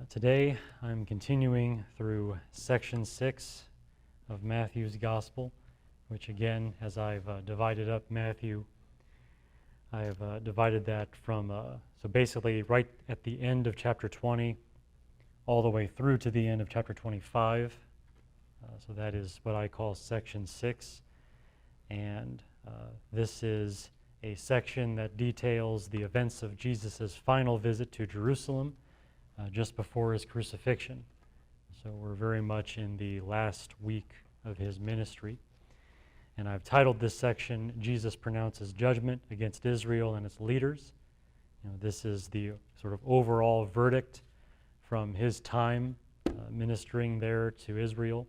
Today I'm continuing through section 6 of Matthew's Gospel, which again, as I've divided up Matthew, I've divided that from, so basically right at the end of chapter 20 all the way through to the end of chapter 25. So that is what I call section 6. And this is a section that details the events of Jesus' final visit to Jerusalem just before his crucifixion. So we're very much in the last week of his ministry. And I've titled this section, Jesus Pronounces Judgment Against Israel and Its Leaders. This is the sort of overall verdict from his time ministering there to Israel,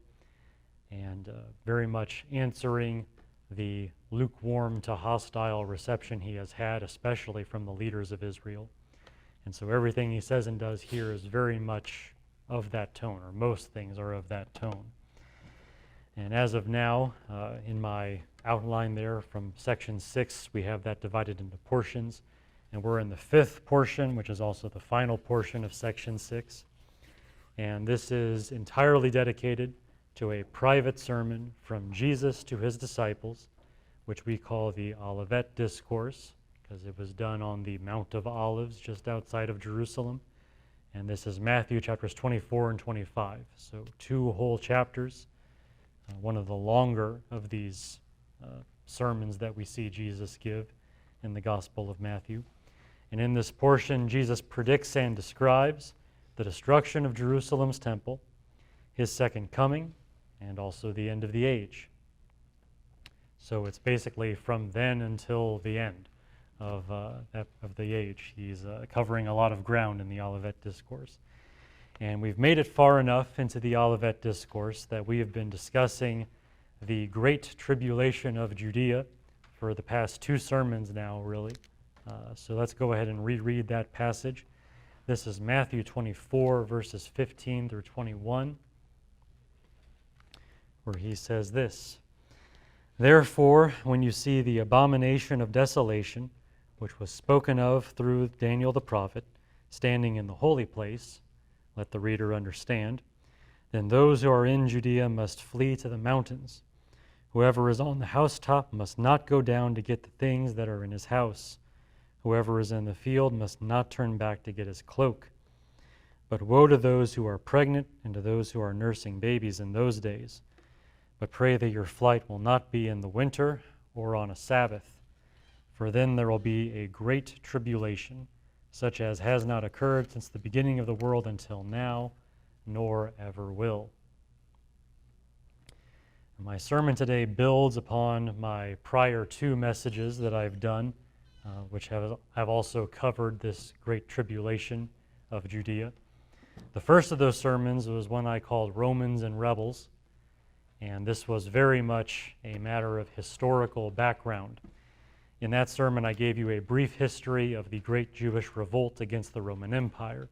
and very much answering the lukewarm to hostile reception he has had, especially from the leaders of Israel. And so everything he says and does here is very much of that tone, or most things are of that tone. And as of now, in my outline there from section 6, we have that divided into portions. And we're in the 5th portion, which is also the final portion of section 6. And this is entirely dedicated to a private sermon from Jesus to his disciples, which we call the Olivet Discourse, because it was done on the Mount of Olives just outside of Jerusalem. And this is Matthew chapters 24 and 25. So 2 whole chapters, one of the longer of these sermons that we see Jesus give in the Gospel of Matthew. And in this portion, Jesus predicts and describes the destruction of Jerusalem's temple, his second coming, and also the end of the age. So it's basically from then until the end of the age. He's covering a lot of ground in the Olivet Discourse. And we've made it far enough into the Olivet Discourse that we have been discussing the Great Tribulation of Judea for the past 2 sermons now, really. So let's go ahead and reread that passage. This is Matthew 24, verses 15 through 21, where he says this: "Therefore, when you see the abomination of desolation, which was spoken of through Daniel the prophet, standing in the holy place," let the reader understand, "then those who are in Judea must flee to the mountains. Whoever is on the housetop must not go down to get the things that are in his house. Whoever is in the field must not turn back to get his cloak. But woe to those who are pregnant and to those who are nursing babies in those days. But pray that your flight will not be in the winter or on a Sabbath, for then there will be a great tribulation, such as has not occurred since the beginning of the world until now, nor ever will." My sermon today builds upon my prior 2 messages that I've done, which have also covered this great tribulation of Judea. The first of those sermons was one I called Romans and Rebels, and this was very much a matter of historical background. In that sermon, I gave you a brief history of the great Jewish revolt against the Roman Empire.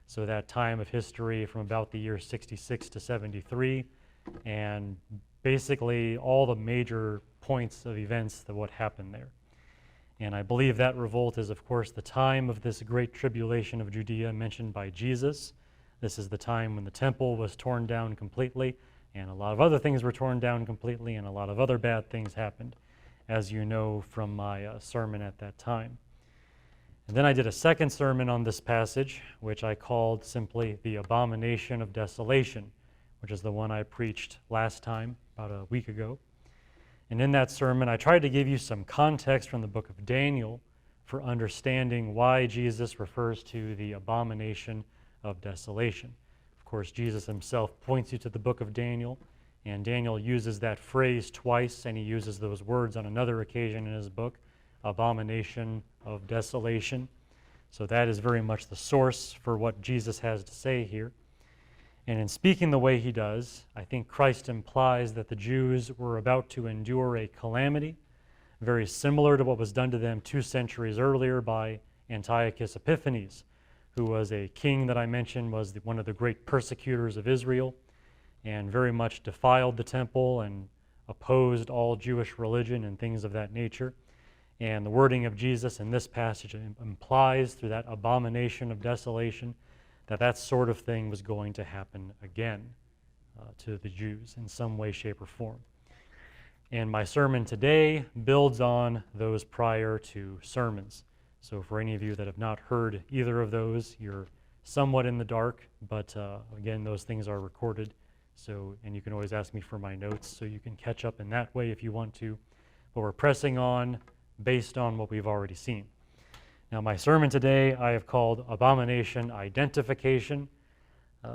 So that time of history from about the year 66 to 73, and basically all the major points of events that what happened there. And I believe that revolt is, of course, the time of this great tribulation of Judea mentioned by Jesus. This is the time when the temple was torn down completely, and a lot of other things were torn down completely, and a lot of other bad things happened, as you know from my sermon at that time. And then I did a second sermon on this passage, which I called simply the Abomination of Desolation, which is the one I preached last time, about a week ago. And in that sermon, I tried to give you some context from the book of Daniel for understanding why Jesus refers to the abomination of desolation. Of course, Jesus himself points you to the book of Daniel, and Daniel uses that phrase twice, and he uses those words on another occasion in his book, abomination of desolation. So that is very much the source for what Jesus has to say here. And in speaking the way he does, I think Christ implies that the Jews were about to endure a calamity very similar to what was done to them 2 centuries earlier by Antiochus Epiphanes, who was a king that I mentioned was one of the great persecutors of Israel and very much defiled the temple and opposed all Jewish religion and things of that nature. And the wording of Jesus in this passage implies through that abomination of desolation that sort of thing was going to happen again to the Jews in some way, shape, or form. And my sermon today builds on those prior two sermons. So for any of you that have not heard either of those, you're somewhat in the dark, but again, those things are recorded. So, and you can always ask me for my notes, so you can catch up in that way if you want to. But we're pressing on based on what we've already seen. Now, my sermon today I have called Abomination Identification,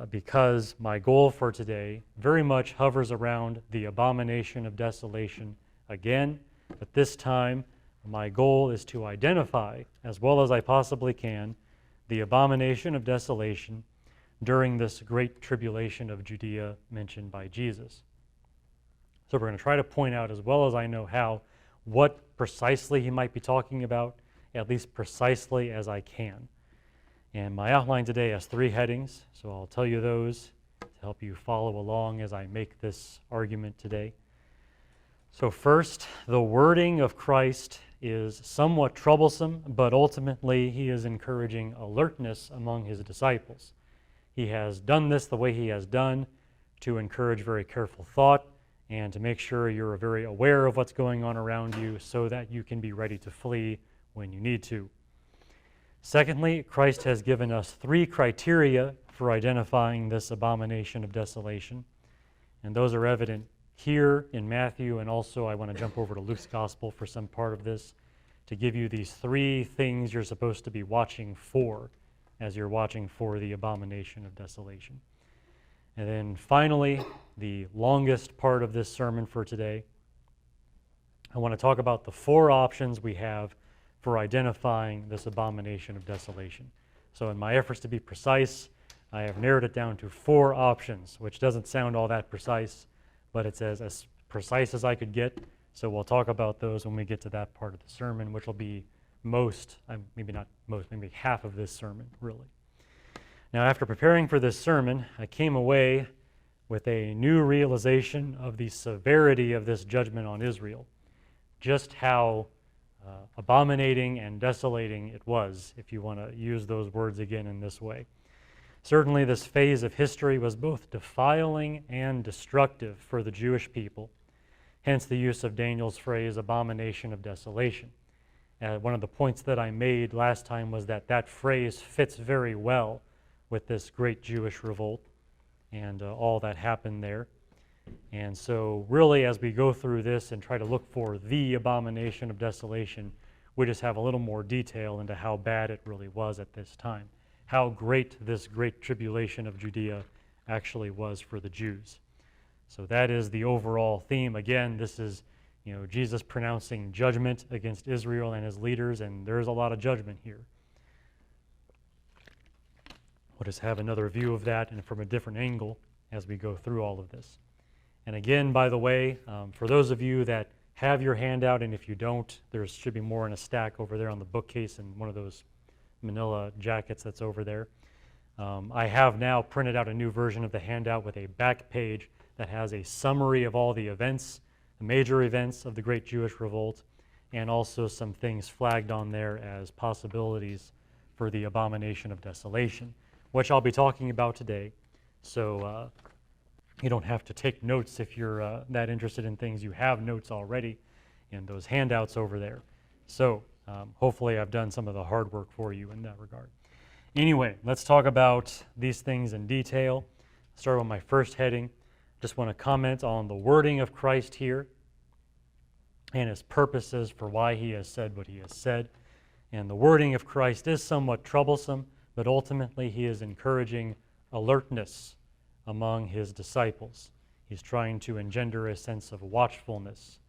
because my goal for today very much hovers around the abomination of desolation again, but this time my goal is to identify, as well as I possibly can, the abomination of desolation during this great tribulation of Judea mentioned by Jesus. So we're going to try to point out, as well as I know how, what precisely he might be talking about, at least precisely as I can. And my outline today has 3 headings, so I'll tell you those to help you follow along as I make this argument today. So first, the wording of Christ is somewhat troublesome, but ultimately he is encouraging alertness among his disciples. He has done this the way he has done to encourage very careful thought and to make sure you're very aware of what's going on around you so that you can be ready to flee when you need to. Secondly, Christ has given us 3 criteria for identifying this abomination of desolation, and those are evident here in Matthew, and also I want to jump over to Luke's Gospel for some part of this to give you these 3 things you're supposed to be watching for as you're watching for the abomination of desolation. And then finally, the longest part of this sermon for today, I want to talk about the 4 options we have for identifying this abomination of desolation. So in my efforts to be precise, I have narrowed it down to 4 options, which doesn't sound all that precise, but it's as precise as I could get. So we'll talk about those when we get to that part of the sermon, which will be maybe half of this sermon, really. Now, after preparing for this sermon, I came away with a new realization of the severity of this judgment on Israel, just how abominating and desolating it was, if you want to use those words again in this way. Certainly, this phase of history was both defiling and destructive for the Jewish people, hence the use of Daniel's phrase, abomination of desolation. One of the points that I made last time was that that phrase fits very well with this great Jewish revolt and all that happened there. And so really, as we go through this and try to look for the abomination of desolation, we just have a little more detail into how bad it really was at this time, how great this great tribulation of Judea actually was for the Jews. So that is the overall theme. Again, this is Jesus pronouncing judgment against Israel and his leaders, and there's a lot of judgment here. We'll just have another view of that and from a different angle as we go through all of this. And again, by the way, for those of you that have your handout, and if you don't, there should be more in a stack over there on the bookcase in one of those manila jackets that's over there. I have now printed out a new version of the handout with a back page that has a summary of all the events, the major events of the Great Jewish Revolt, and also some things flagged on there as possibilities for the abomination of desolation, which I'll be talking about today. So you don't have to take notes if you're that interested in things. You have notes already in those handouts over there. So hopefully I've done some of the hard work for you in that regard. Anyway, let's talk about these things in detail. Start with my first heading. Just want to comment on the wording of Christ here and his purposes for why he has said what he has said. And the wording of Christ is somewhat troublesome, but ultimately he is encouraging alertness among his disciples. He's trying to engender a sense of watchfulness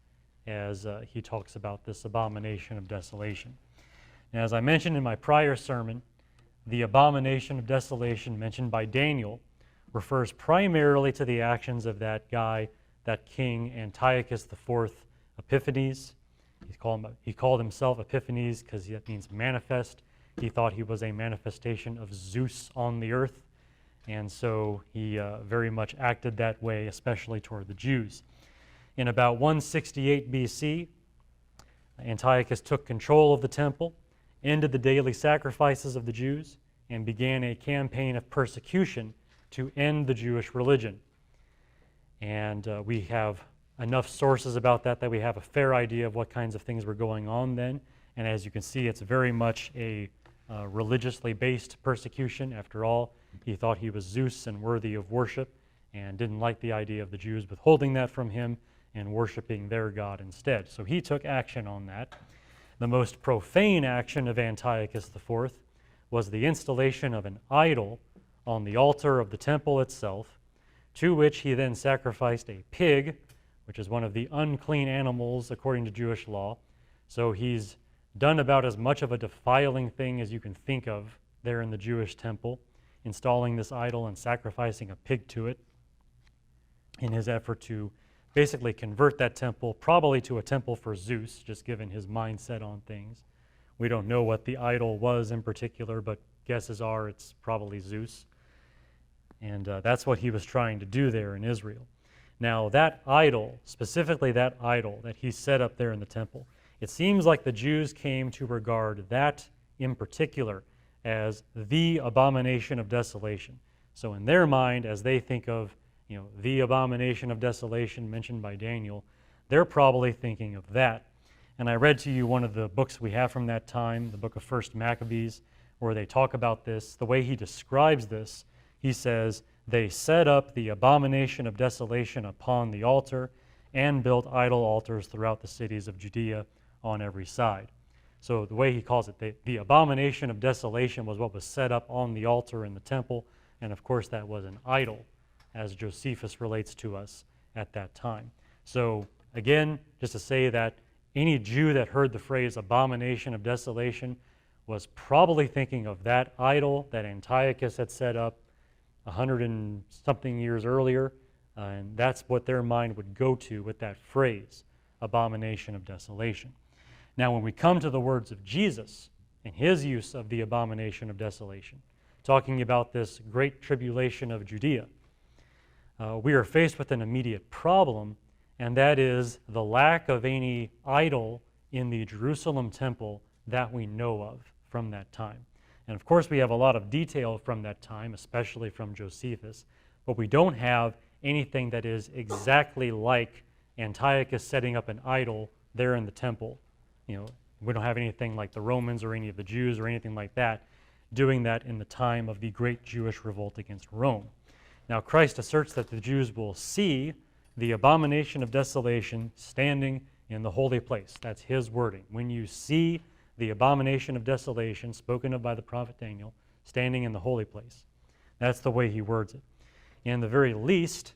as he talks about this abomination of desolation. And as I mentioned in my prior sermon, the abomination of desolation mentioned by Daniel refers primarily to the actions of that guy, that king Antiochus IV Epiphanes. He called himself Epiphanes because that means manifest. He thought he was a manifestation of Zeus on the earth, and so he very much acted that way, especially toward the Jews. In about 168 BC, Antiochus took control of the temple, ended the daily sacrifices of the Jews, and began a campaign of persecution to end the Jewish religion. And we have enough sources about that we have a fair idea of what kinds of things were going on then. And as you can see, it's very much a religiously based persecution. After all, he thought he was Zeus and worthy of worship, and didn't like the idea of the Jews withholding that from him and worshiping their God instead. So he took action on that. The most profane action of Antiochus IV was the installation of an idol on the altar of the temple itself, to which he then sacrificed a pig, which is one of the unclean animals according to Jewish law. So he's done about as much of a defiling thing as you can think of there in the Jewish temple, installing this idol and sacrificing a pig to it in his effort to basically convert that temple probably to a temple for Zeus, just given his mindset on things. We don't know what the idol was in particular, but guesses are it's probably Zeus. And that's what he was trying to do there in Israel. Now that idol, specifically that idol that he set up there in the temple, it seems like the Jews came to regard that in particular as the abomination of desolation. So in their mind, as they think of the abomination of desolation mentioned by Daniel, they're probably thinking of that. And I read to you one of the books we have from that time, the book of 1 Maccabees, where they talk about this. The way he describes this, he says, they set up the abomination of desolation upon the altar and built idol altars throughout the cities of Judea on every side. So the way he calls it, the abomination of desolation was what was set up on the altar in the temple, and of course that was an idol, as Josephus relates to us at that time. So again, just to say that any Jew that heard the phrase abomination of desolation was probably thinking of that idol that Antiochus had set up 100 and something years earlier, and that's what their mind would go to with that phrase, abomination of desolation. Now when we come to the words of Jesus and his use of the abomination of desolation, talking about this great tribulation of Judea, we are faced with an immediate problem, and that is the lack of any idol in the Jerusalem temple that we know of from that time. And of course we have a lot of detail from that time, especially from Josephus, but we don't have anything that is exactly like Antiochus setting up an idol there in the temple. We don't have anything like the Romans or any of the Jews or anything like that doing that in the time of the great Jewish revolt against Rome. Now Christ asserts that the Jews will see the abomination of desolation standing in the holy place. That's his wording. When you see the abomination of desolation spoken of by the prophet Daniel standing in the holy place. That's the way he words it. In the very least,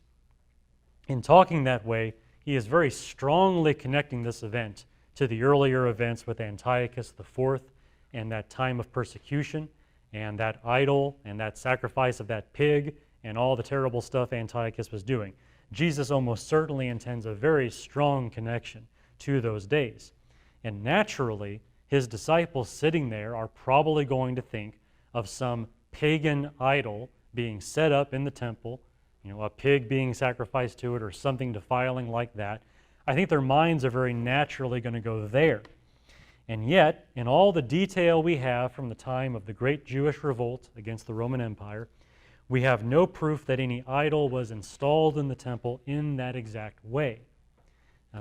in talking that way, he is very strongly connecting this event to the earlier events with Antiochus IV and that time of persecution and that idol and that sacrifice of that pig and all the terrible stuff Antiochus was doing. Jesus almost certainly intends a very strong connection to those days. And naturally, his disciples sitting there are probably going to think of some pagan idol being set up in the temple, a pig being sacrificed to it or something defiling like that. I think their minds are very naturally going to go there. And yet, in all the detail we have from the time of the great Jewish revolt against the Roman Empire, we have no proof that any idol was installed in the temple in that exact way.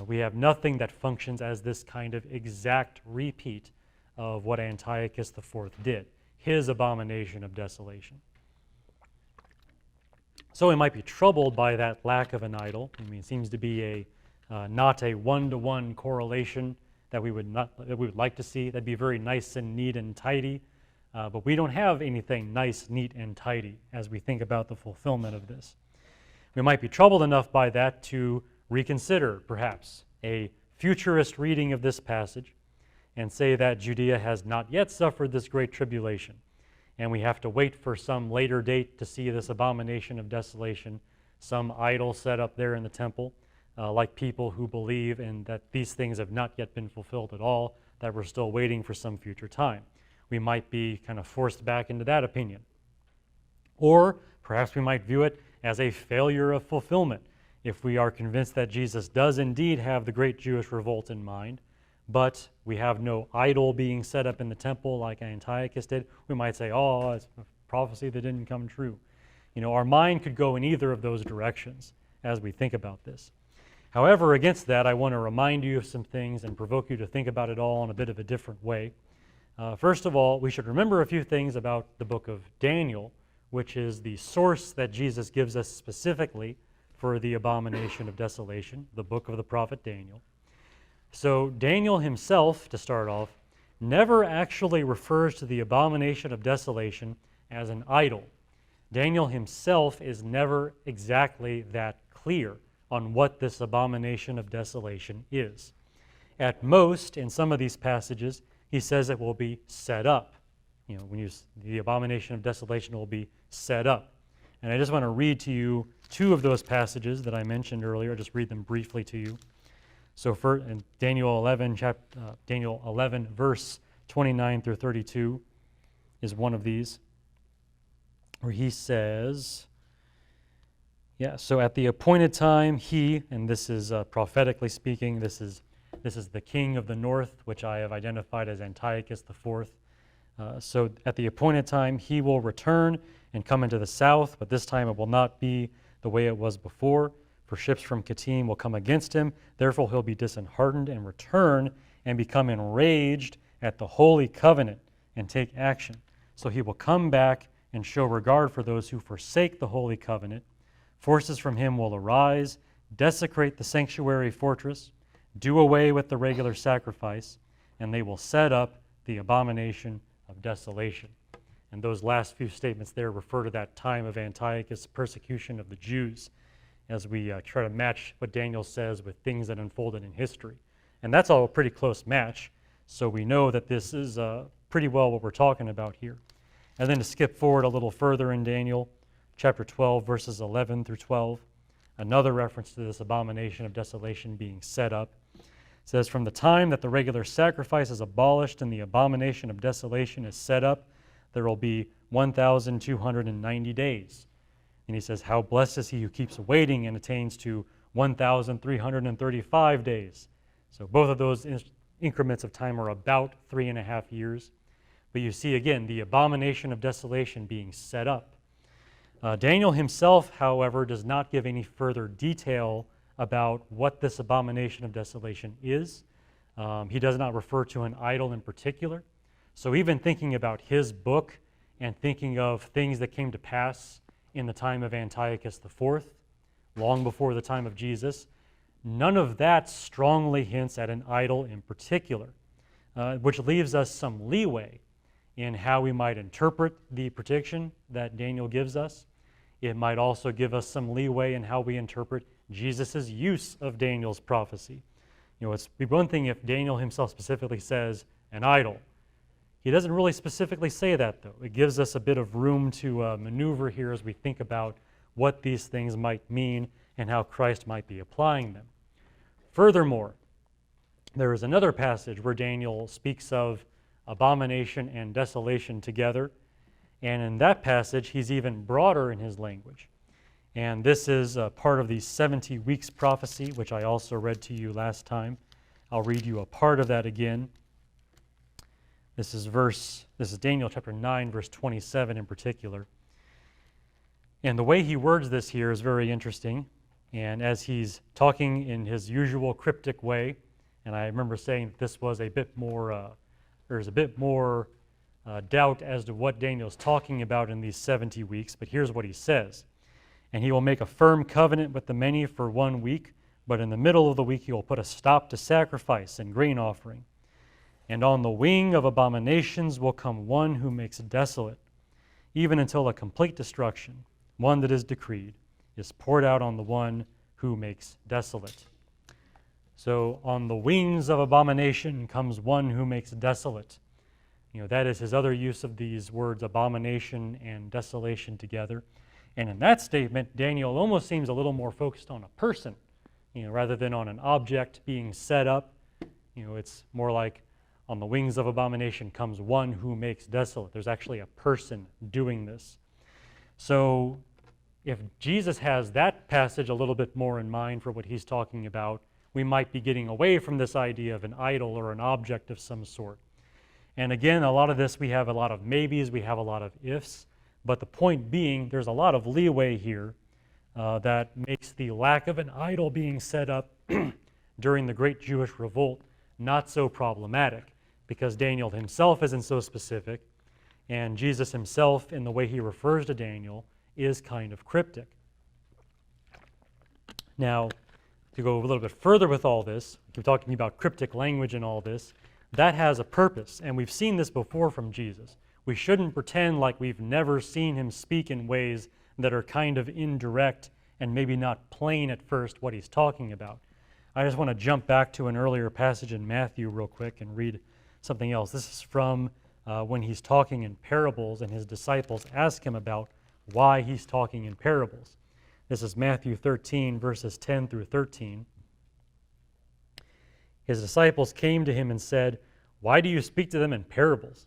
We have nothing that functions as this kind of exact repeat of what Antiochus IV did, his abomination of desolation. So we might be troubled by that lack of an idol. It seems to be not a one-to-one correlation that we would like to see. That'd be very nice and neat and tidy, but we don't have anything nice, neat, and tidy as we think about the fulfillment of this. We might be troubled enough by that to reconsider, perhaps, a futurist reading of this passage and say that Judea has not yet suffered this great tribulation, and we have to wait for some later date to see this abomination of desolation, some idol set up there in the temple, like people who believe in that these things have not yet been fulfilled at all, that we're still waiting for some future time. We might be kind of forced back into that opinion. Or perhaps we might view it as a failure of fulfillment if we are convinced that Jesus does indeed have the great Jewish revolt in mind, but we have no idol being set up in the temple like Antiochus did, we might say, oh, it's a prophecy that didn't come true. Our mind could go in either of those directions as we think about this. However, against that, I want to remind you of some things and provoke you to think about it all in a bit of a different way. First of all, we should remember a few things about the book of Daniel, which is the source that Jesus gives us specifically for the abomination of desolation, the book of the prophet Daniel. So Daniel himself, to start off, never actually refers to the abomination of desolation as an idol. Daniel himself is never exactly that clear on what this abomination of desolation is. At most, in some of these passages, he says it will be set up. The abomination of desolation will be set up. And I just want to read to you two of those passages that I mentioned earlier. I'll just read them briefly to you. So in Daniel 11, verse 29 through 32 is one of these, where he says, so at the appointed time, he, and this is prophetically speaking, this is the king of the north, which I have identified as Antiochus IV. So at the appointed time, he will return and come into the south, but this time it will not be the way it was before, for ships from Kittim will come against him. Therefore he'll be disheartened and return and become enraged at the holy covenant and take action. So he will come back and show regard for those who forsake the holy covenant. Forces from him will arise, desecrate the sanctuary fortress, do away with the regular sacrifice, and they will set up the abomination of desolation. And those last few statements there refer to that time of Antiochus' persecution of the Jews, as we try to match what Daniel says with things that unfolded in history. And that's all a pretty close match, so we know that this is pretty well what we're talking about here. And then to skip forward a little further in Daniel, chapter 12, verses 11 through 12, another reference to this abomination of desolation being set up. It says, from the time that the regular sacrifice is abolished and the abomination of desolation is set up, there will be 1,290 days. And he says, how blessed is he who keeps waiting and attains to 1,335 days. So both of those increments of time are about 3.5 years. But you see again the abomination of desolation being set up. Daniel himself, however, does not give any further detail about what this abomination of desolation is. He does not refer to an idol in particular. So even thinking about his book and thinking of things that came to pass in the time of Antiochus IV, long before the time of Jesus, none of that strongly hints at an idol in particular, which leaves us some leeway in how we might interpret the prediction that Daniel gives us. It might also give us some leeway in how we interpret Jesus' use of Daniel's prophecy. It's one thing if Daniel himself specifically says an idol. He doesn't really specifically say that, though. It gives us a bit of room to maneuver here as we think about what these things might mean and how Christ might be applying them. Furthermore, there is another passage where Daniel speaks of abomination and desolation together, and in that passage he's even broader in his language. And this is part of the 70 weeks prophecy, which I also read to you last time. I'll read you a part of that again. This is Daniel chapter 9, verse 27 in particular. And the way he words this here is very interesting. And as he's talking in his usual cryptic way, and I remember saying that this was a bit more, there's a bit more doubt as to what Daniel's talking about in these 70 weeks, but here's what he says. And he will make a firm covenant with the many for 1 week, but in the middle of the week he will put a stop to sacrifice and grain offering. And on the wing of abominations will come one who makes desolate, even until a complete destruction, one that is decreed, is poured out on the one who makes desolate. So on the wings of abomination comes one who makes desolate. That is his other use of these words, abomination and desolation together. And in that statement, Daniel almost seems a little more focused on a person, rather than on an object being set up. It's more like on the wings of abomination comes one who makes desolate. There's actually a person doing this. So if Jesus has that passage a little bit more in mind for what he's talking about, we might be getting away from this idea of an idol or an object of some sort. And again, a lot of this, we have a lot of maybes, we have a lot of ifs, but the point being, there's a lot of leeway here that makes the lack of an idol being set up during the Great Jewish Revolt not so problematic, because Daniel himself isn't so specific, and Jesus himself, in the way he refers to Daniel, is kind of cryptic. Now, to go a little bit further with all this, we're talking about cryptic language and all this, that has a purpose, and we've seen this before from Jesus. We shouldn't pretend like we've never seen him speak in ways that are kind of indirect and maybe not plain at first what he's talking about. I just want to jump back to an earlier passage in Matthew real quick and read something else. This is from when he's talking in parables and his disciples ask him about why he's talking in parables. This is Matthew 13, verses 10 through 13. His disciples came to him and said, "Why do you speak to them in parables?"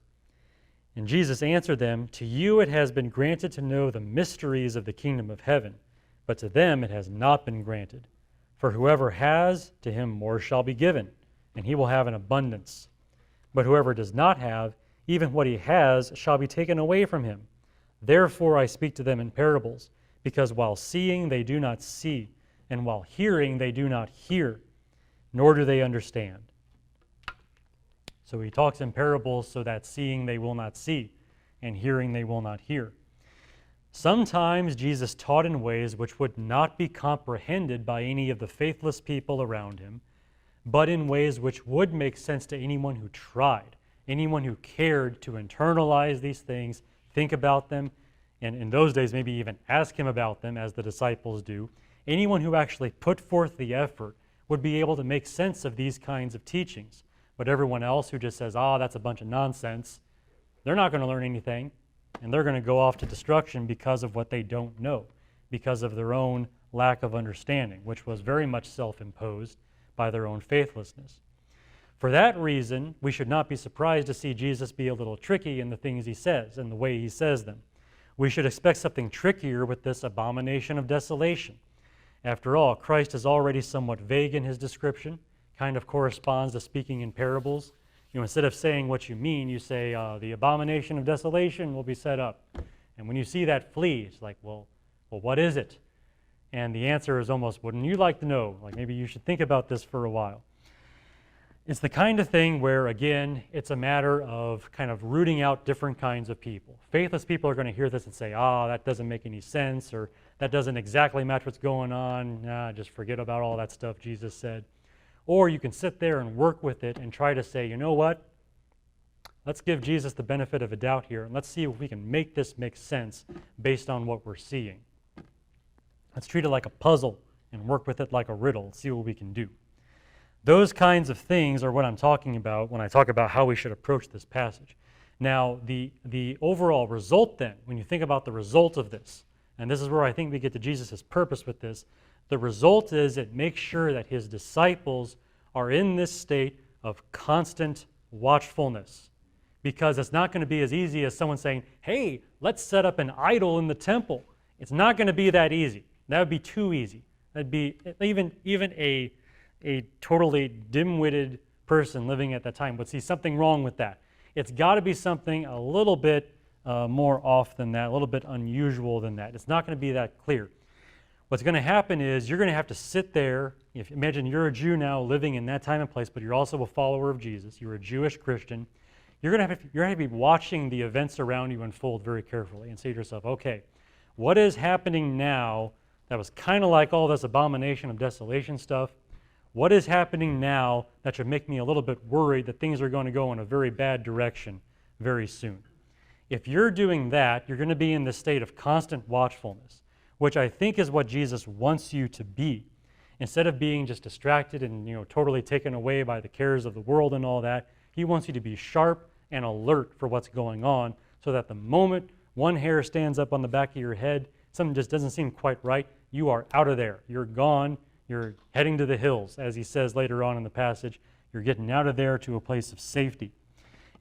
And Jesus answered them, "To you it has been granted to know the mysteries of the kingdom of heaven, but to them it has not been granted. For whoever has, to him more shall be given, and he will have an abundance. But whoever does not have, even what he has shall be taken away from him. Therefore I speak to them in parables, because while seeing they do not see, and while hearing they do not hear, nor do they understand." So he talks in parables so that seeing they will not see, and hearing they will not hear. Sometimes Jesus taught in ways which would not be comprehended by any of the faithless people around him, but in ways which would make sense to anyone who tried, anyone who cared to internalize these things, think about them, and in those days maybe even ask him about them as the disciples do. Anyone who actually put forth the effort would be able to make sense of these kinds of teachings. But everyone else who just says, that's a bunch of nonsense, they're not going to learn anything, and they're going to go off to destruction because of what they don't know, because of their own lack of understanding, which was very much self-imposed by their own faithlessness. For that reason, we should not be surprised to see Jesus be a little tricky in the things he says and the way he says them. We should expect something trickier with this abomination of desolation. After all, Christ is already somewhat vague in his description, kind of corresponds to speaking in parables. Instead of saying what you mean, you say, the abomination of desolation will be set up. And when you see that, flee. It's like, well, what is it? And the answer is almost, wouldn't you like to know? Like, maybe you should think about this for a while. It's the kind of thing where, again, it's a matter of kind of rooting out different kinds of people. Faithless people are going to hear this and say, that doesn't make any sense, or that doesn't exactly match what's going on. Just forget about all that stuff Jesus said. Or you can sit there and work with it and try to say, you know what? Let's give Jesus the benefit of a doubt here, and let's see if we can make this make sense based on what we're seeing. Let's treat it like a puzzle and work with it like a riddle and see what we can do. Those kinds of things are what I'm talking about when I talk about how we should approach this passage. Now, the overall result then, when you think about the result of this, and this is where I think we get to Jesus' purpose with this, the result is it makes sure that his disciples are in this state of constant watchfulness. Because it's not going to be as easy as someone saying, hey, let's set up an idol in the temple. It's not going to be that easy. That would be too easy. That'd be even a totally dim-witted person living at that time would see something wrong with that. It's got to be something a little bit more off than that, a little bit unusual than that. It's not going to be that clear. What's going to happen is you're going to have to sit there. Imagine you're a Jew now living in that time and place, but you're also a follower of Jesus. You're a Jewish Christian. You're going to be watching the events around you unfold very carefully and say to yourself, okay, what is happening now that was kind of like all this abomination of desolation stuff? What is happening now that should make me a little bit worried that things are going to go in a very bad direction very soon? If you're doing that, you're going to be in this state of constant watchfulness, which I think is what Jesus wants you to be. Instead of being just distracted and totally taken away by the cares of the world and all that, he wants you to be sharp and alert for what's going on, so that the moment one hair stands up on the back of your head, something just doesn't seem quite right, you are out of there. You're gone. You're heading to the hills, as he says later on in the passage. You're getting out of there to a place of safety.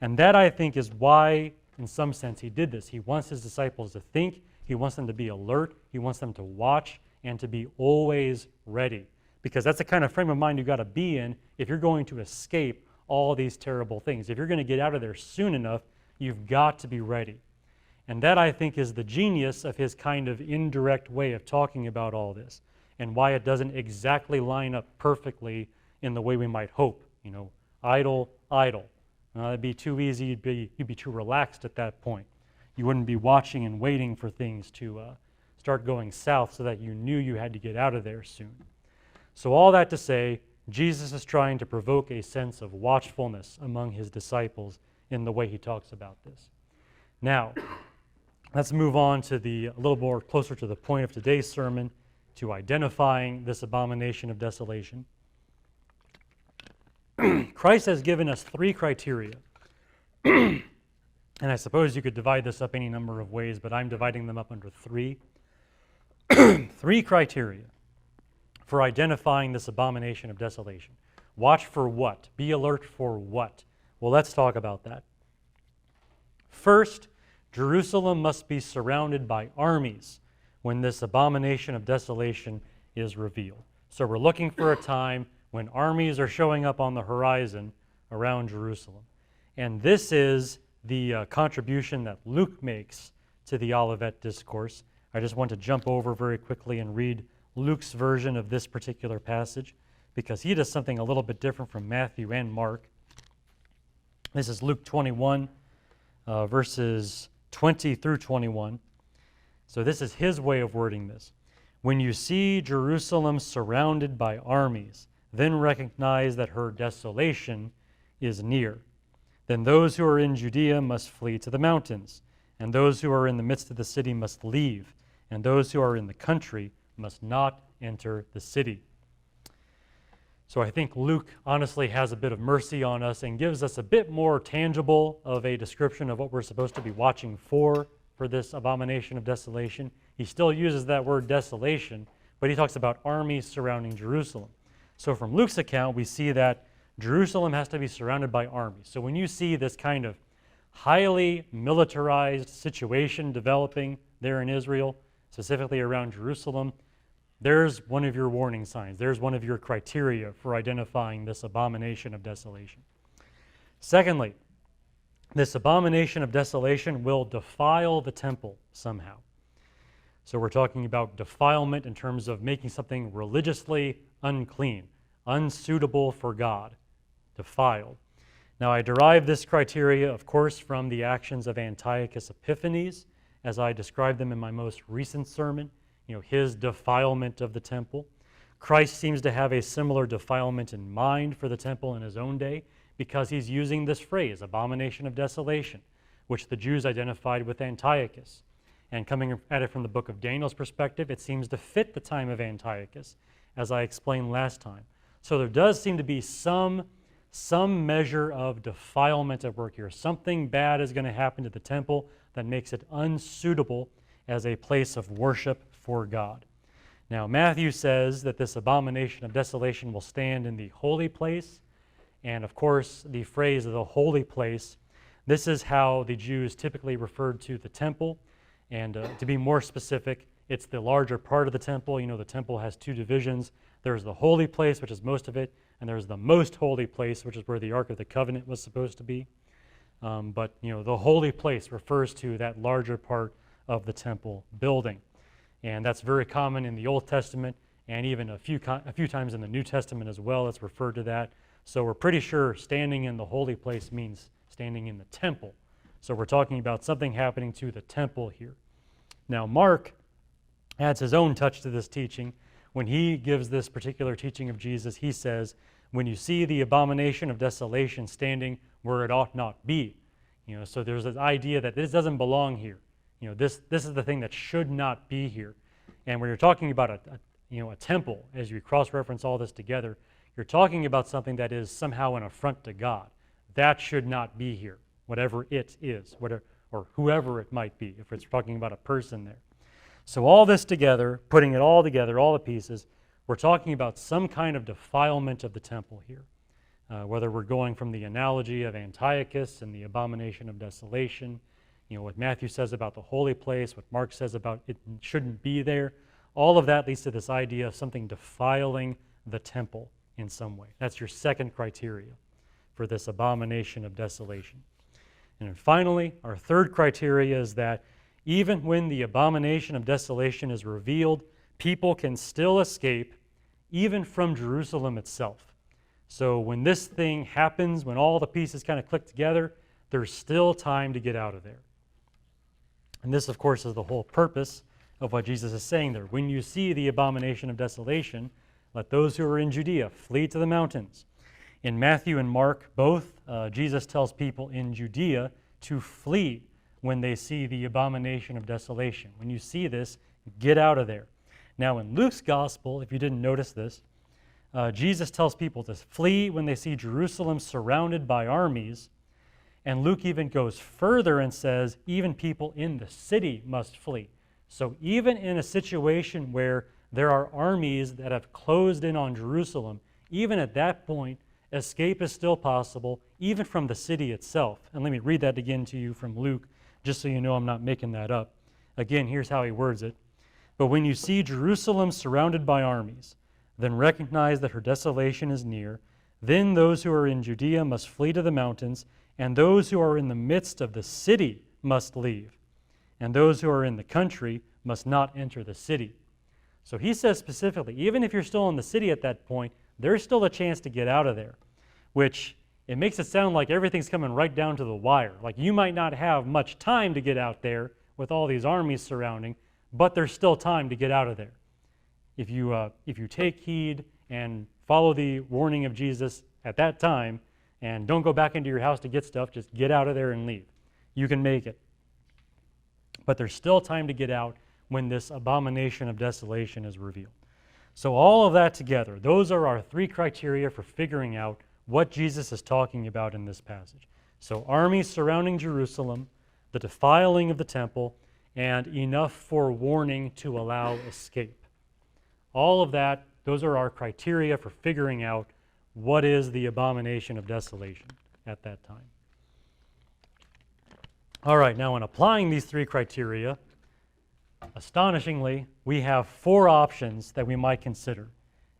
And that, I think, is why, in some sense, he did this. He wants his disciples to think. He wants them to be alert. He wants them to watch and to be always ready. because that's the kind of frame of mind you've got to be in if you're going to escape all these terrible things. If you're going to get out of there soon enough, you've got to be ready. And that, I think, is the genius of his kind of indirect way of talking about all this, and why it doesn't exactly line up perfectly in the way we might hope. You know, idle, idle. It'd be too easy, you'd be too relaxed at that point. You wouldn't be watching and waiting for things to start going south so that you knew you had to get out of there soon. So all that to say, Jesus is trying to provoke a sense of watchfulness among his disciples in the way he talks about this. Now, let's move on to a little more closer to the point of today's sermon, to identifying this abomination of desolation. Christ has given us 3 criteria. And I suppose you could divide this up any number of ways, but I'm dividing them up under 3. 3 criteria for identifying this abomination of desolation. Watch for what? Be alert for what? Well, let's talk about that. First, Jerusalem must be surrounded by armies when this abomination of desolation is revealed. So we're looking for a time when armies are showing up on the horizon around Jerusalem. And this is the contribution that Luke makes to the Olivet Discourse. I just want to jump over very quickly and read Luke's version of this particular passage, because he does something a little bit different from Matthew and Mark. This is Luke 21, verses 20 through 21. So this is his way of wording this. When you see Jerusalem surrounded by armies, then recognize that her desolation is near. Then those who are in Judea must flee to the mountains, and those who are in the midst of the city must leave, and those who are in the country must not enter the city. So I think Luke honestly has a bit of mercy on us and gives us a bit more tangible of a description of what we're supposed to be watching for this abomination of desolation. He still uses that word desolation, but he talks about armies surrounding Jerusalem. So from Luke's account, we see that Jerusalem has to be surrounded by armies. So when you see this kind of highly militarized situation developing there in Israel, specifically around Jerusalem, there's one of your warning signs. There's one of your criteria for identifying this abomination of desolation. Secondly, this abomination of desolation will defile the temple somehow. So we're talking about defilement in terms of making something religiously unclean, unsuitable for God, defiled. Now, I derive this criteria, of course, from the actions of Antiochus Epiphanes, as I described them in my most recent sermon, his defilement of the temple. Christ seems to have a similar defilement in mind for the temple in his own day, because he's using this phrase, abomination of desolation, which the Jews identified with Antiochus. And coming at it from the book of Daniel's perspective, it seems to fit the time of Antiochus, as I explained last time. So there does seem to be some measure of defilement at work here. Something bad is going to happen to the temple that makes it unsuitable as a place of worship for God. Now, Matthew says that this abomination of desolation will stand in the holy place. And of course, the phrase of the holy place, this is how the Jews typically referred to the temple. And to be more specific, it's the larger part of the temple. The temple has 2 divisions. There's the holy place, which is most of it, and there's the most holy place, which is where the Ark of the Covenant was supposed to be. But the holy place refers to that larger part of the temple building. And that's very common in the Old Testament, and even a few times in the New Testament as well, it's referred to that. So we're pretty sure standing in the holy place means standing in the temple. So we're talking about something happening to the temple here. Now, Mark adds his own touch to this teaching. When he gives this particular teaching of Jesus, he says, when you see the abomination of desolation standing where it ought not be. So there's this idea that this doesn't belong here. This is the thing that should not be here. And when you're talking about a temple, as you cross-reference all this together, you're talking about something that is somehow an affront to God. That should not be here, whatever it is, or whoever it might be, if it's talking about a person there. So all this together, putting it all together, all the pieces, we're talking about some kind of defilement of the temple here. Whether we're going from the analogy of Antiochus and the abomination of desolation, what Matthew says about the holy place, what Mark says about it shouldn't be there, all of that leads to this idea of something defiling the temple in some way. That's your second criteria for this abomination of desolation. And then finally, our third criteria is that even when the abomination of desolation is revealed, people can still escape even from Jerusalem itself. So when this thing happens, when all the pieces kind of click together, there's still time to get out of there. And this, of course, is the whole purpose of what Jesus is saying there. When you see the abomination of desolation, let those who are in Judea flee to the mountains. In Matthew and Mark, both, Jesus tells people in Judea to flee when they see the abomination of desolation. When you see this, get out of there. Now, in Luke's gospel, if you didn't notice this, Jesus tells people to flee when they see Jerusalem surrounded by armies. And Luke even goes further and says, even people in the city must flee. So even in a situation where there are armies that have closed in on Jerusalem, even at that point, escape is still possible, even from the city itself. And let me read that again to you from Luke, just so you know I'm not making that up. Again, here's how he words it. But when you see Jerusalem surrounded by armies, then recognize that her desolation is near. Then those who are in Judea must flee to the mountains, and those who are in the midst of the city must leave. And those who are in the country must not enter the city. So he says specifically, even if you're still in the city at that point, there's still a chance to get out of there, which it makes it sound like everything's coming right down to the wire. Like you might not have much time to get out there with all these armies surrounding, but there's still time to get out of there. If you take heed and follow the warning of Jesus at that time, and don't go back into your house to get stuff, just get out of there and leave. You can make it. But there's still time to get out when this abomination of desolation is revealed. So all of that together, those are our three criteria for figuring out what Jesus is talking about in this passage. So armies surrounding Jerusalem, the defiling of the temple, and enough forewarning to allow escape. All of that, those are our criteria for figuring out what is the abomination of desolation at that time. All right, now in applying these three criteria, astonishingly, we have four options that we might consider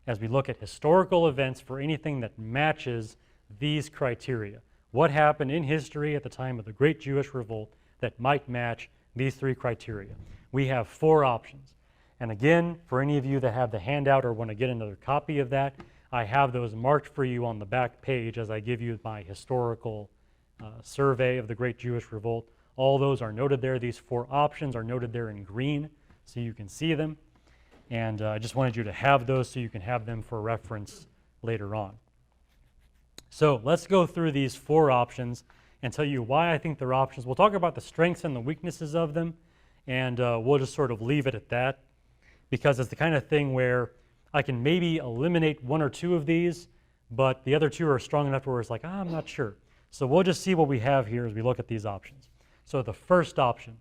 as we look at historical events for anything that matches these criteria. What happened in history at the time of the Great Jewish Revolt that might match these three criteria? We have four options. And again, for any of you that have the handout or want to get another copy of that, I have those marked for you on the back page as I give you my historical survey of the Great Jewish Revolt. All those are noted there. These four options are noted there in green so you can see them. And I just wanted you to have those so you can have them for reference later on. So let's go through these four options and tell you why I think they're options. We'll talk about the strengths and the weaknesses of them, and we'll just sort of leave it at that, because it's the kind of thing where I can maybe eliminate one or two of these, but the other two are strong enough where it's like, I'm not sure. So we'll just see what we have here as we look at these options. So the first option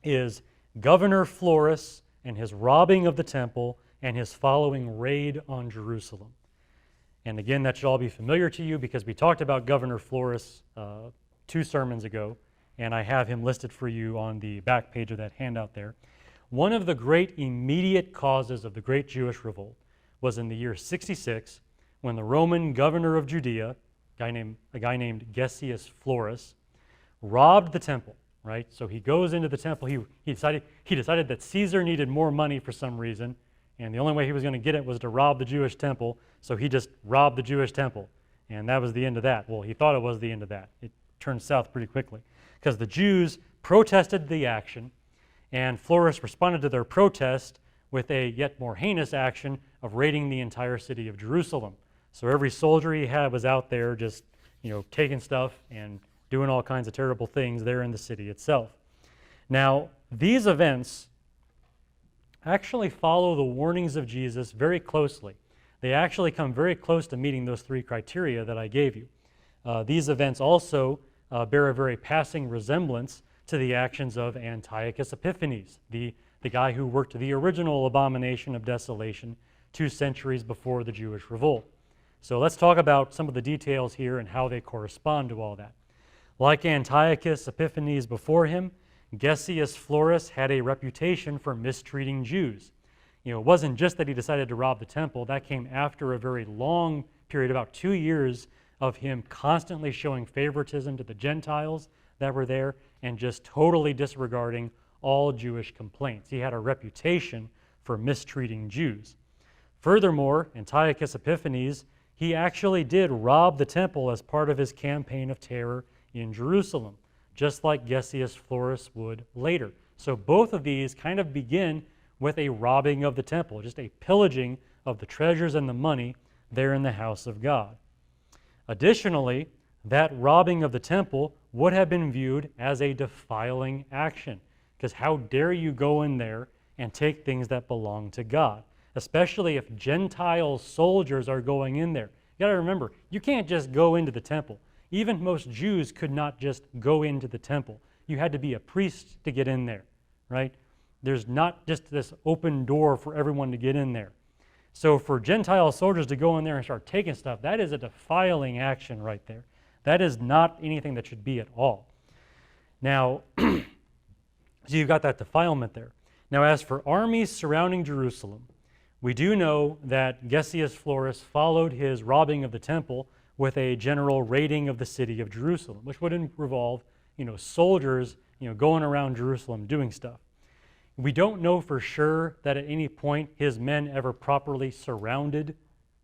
is Governor Florus and his robbing of the temple and his following raid on Jerusalem. And again, that should all be familiar to you because we talked about Governor Florus 2 sermons ago, and I have him listed for you on the back page of that handout there. One of the great immediate causes of the Great Jewish Revolt was in the year 66 when the Roman governor of Judea, a guy named Gessius Florus, robbed the temple, right? So he goes into the temple. He decided that Caesar needed more money for some reason, and the only way he was going to get it was to rob the Jewish temple, so he just robbed the Jewish temple, and that was the end of that. Well, he thought it was the end of that. It turned south pretty quickly because the Jews protested the action, and Florus responded to their protest with a yet more heinous action of raiding the entire city of Jerusalem. So every soldier he had was out there just, taking stuff and doing all kinds of terrible things there in the city itself. Now, these events actually follow the warnings of Jesus very closely. They actually come very close to meeting those three criteria that I gave you. These events also bear a very passing resemblance to the actions of Antiochus Epiphanes, the guy who worked the original abomination of desolation 2 centuries before the Jewish revolt. So let's talk about some of the details here and how they correspond to all that. Like Antiochus Epiphanes before him, Gessius Florus had a reputation for mistreating Jews. it wasn't just that he decided to rob the temple. That came after a very long period, about 2 years, of him constantly showing favoritism to the Gentiles that were there and just totally disregarding all Jewish complaints. He had a reputation for mistreating Jews. Furthermore, Antiochus Epiphanes, he actually did rob the temple as part of his campaign of terror in Jerusalem, just like Gessius Florus would later. So both of these kind of begin with a robbing of the temple, just a pillaging of the treasures and the money there in the house of God. Additionally, that robbing of the temple would have been viewed as a defiling action, because how dare you go in there and take things that belong to God, especially if Gentile soldiers are going in there. You got to remember, you can't just go into the temple. Even most Jews could not just go into the temple. You had to be a priest to get in there, right? There's not just this open door for everyone to get in there. So for Gentile soldiers to go in there and start taking stuff, that is a defiling action right there. That is not anything that should be at all. Now, so you've got that defilement there. Now, as for armies surrounding Jerusalem, we do know that Gessius Florus followed his robbing of the temple with a general raiding of the city of Jerusalem, which would involve, soldiers, going around Jerusalem doing stuff. We don't know for sure that at any point his men ever properly surrounded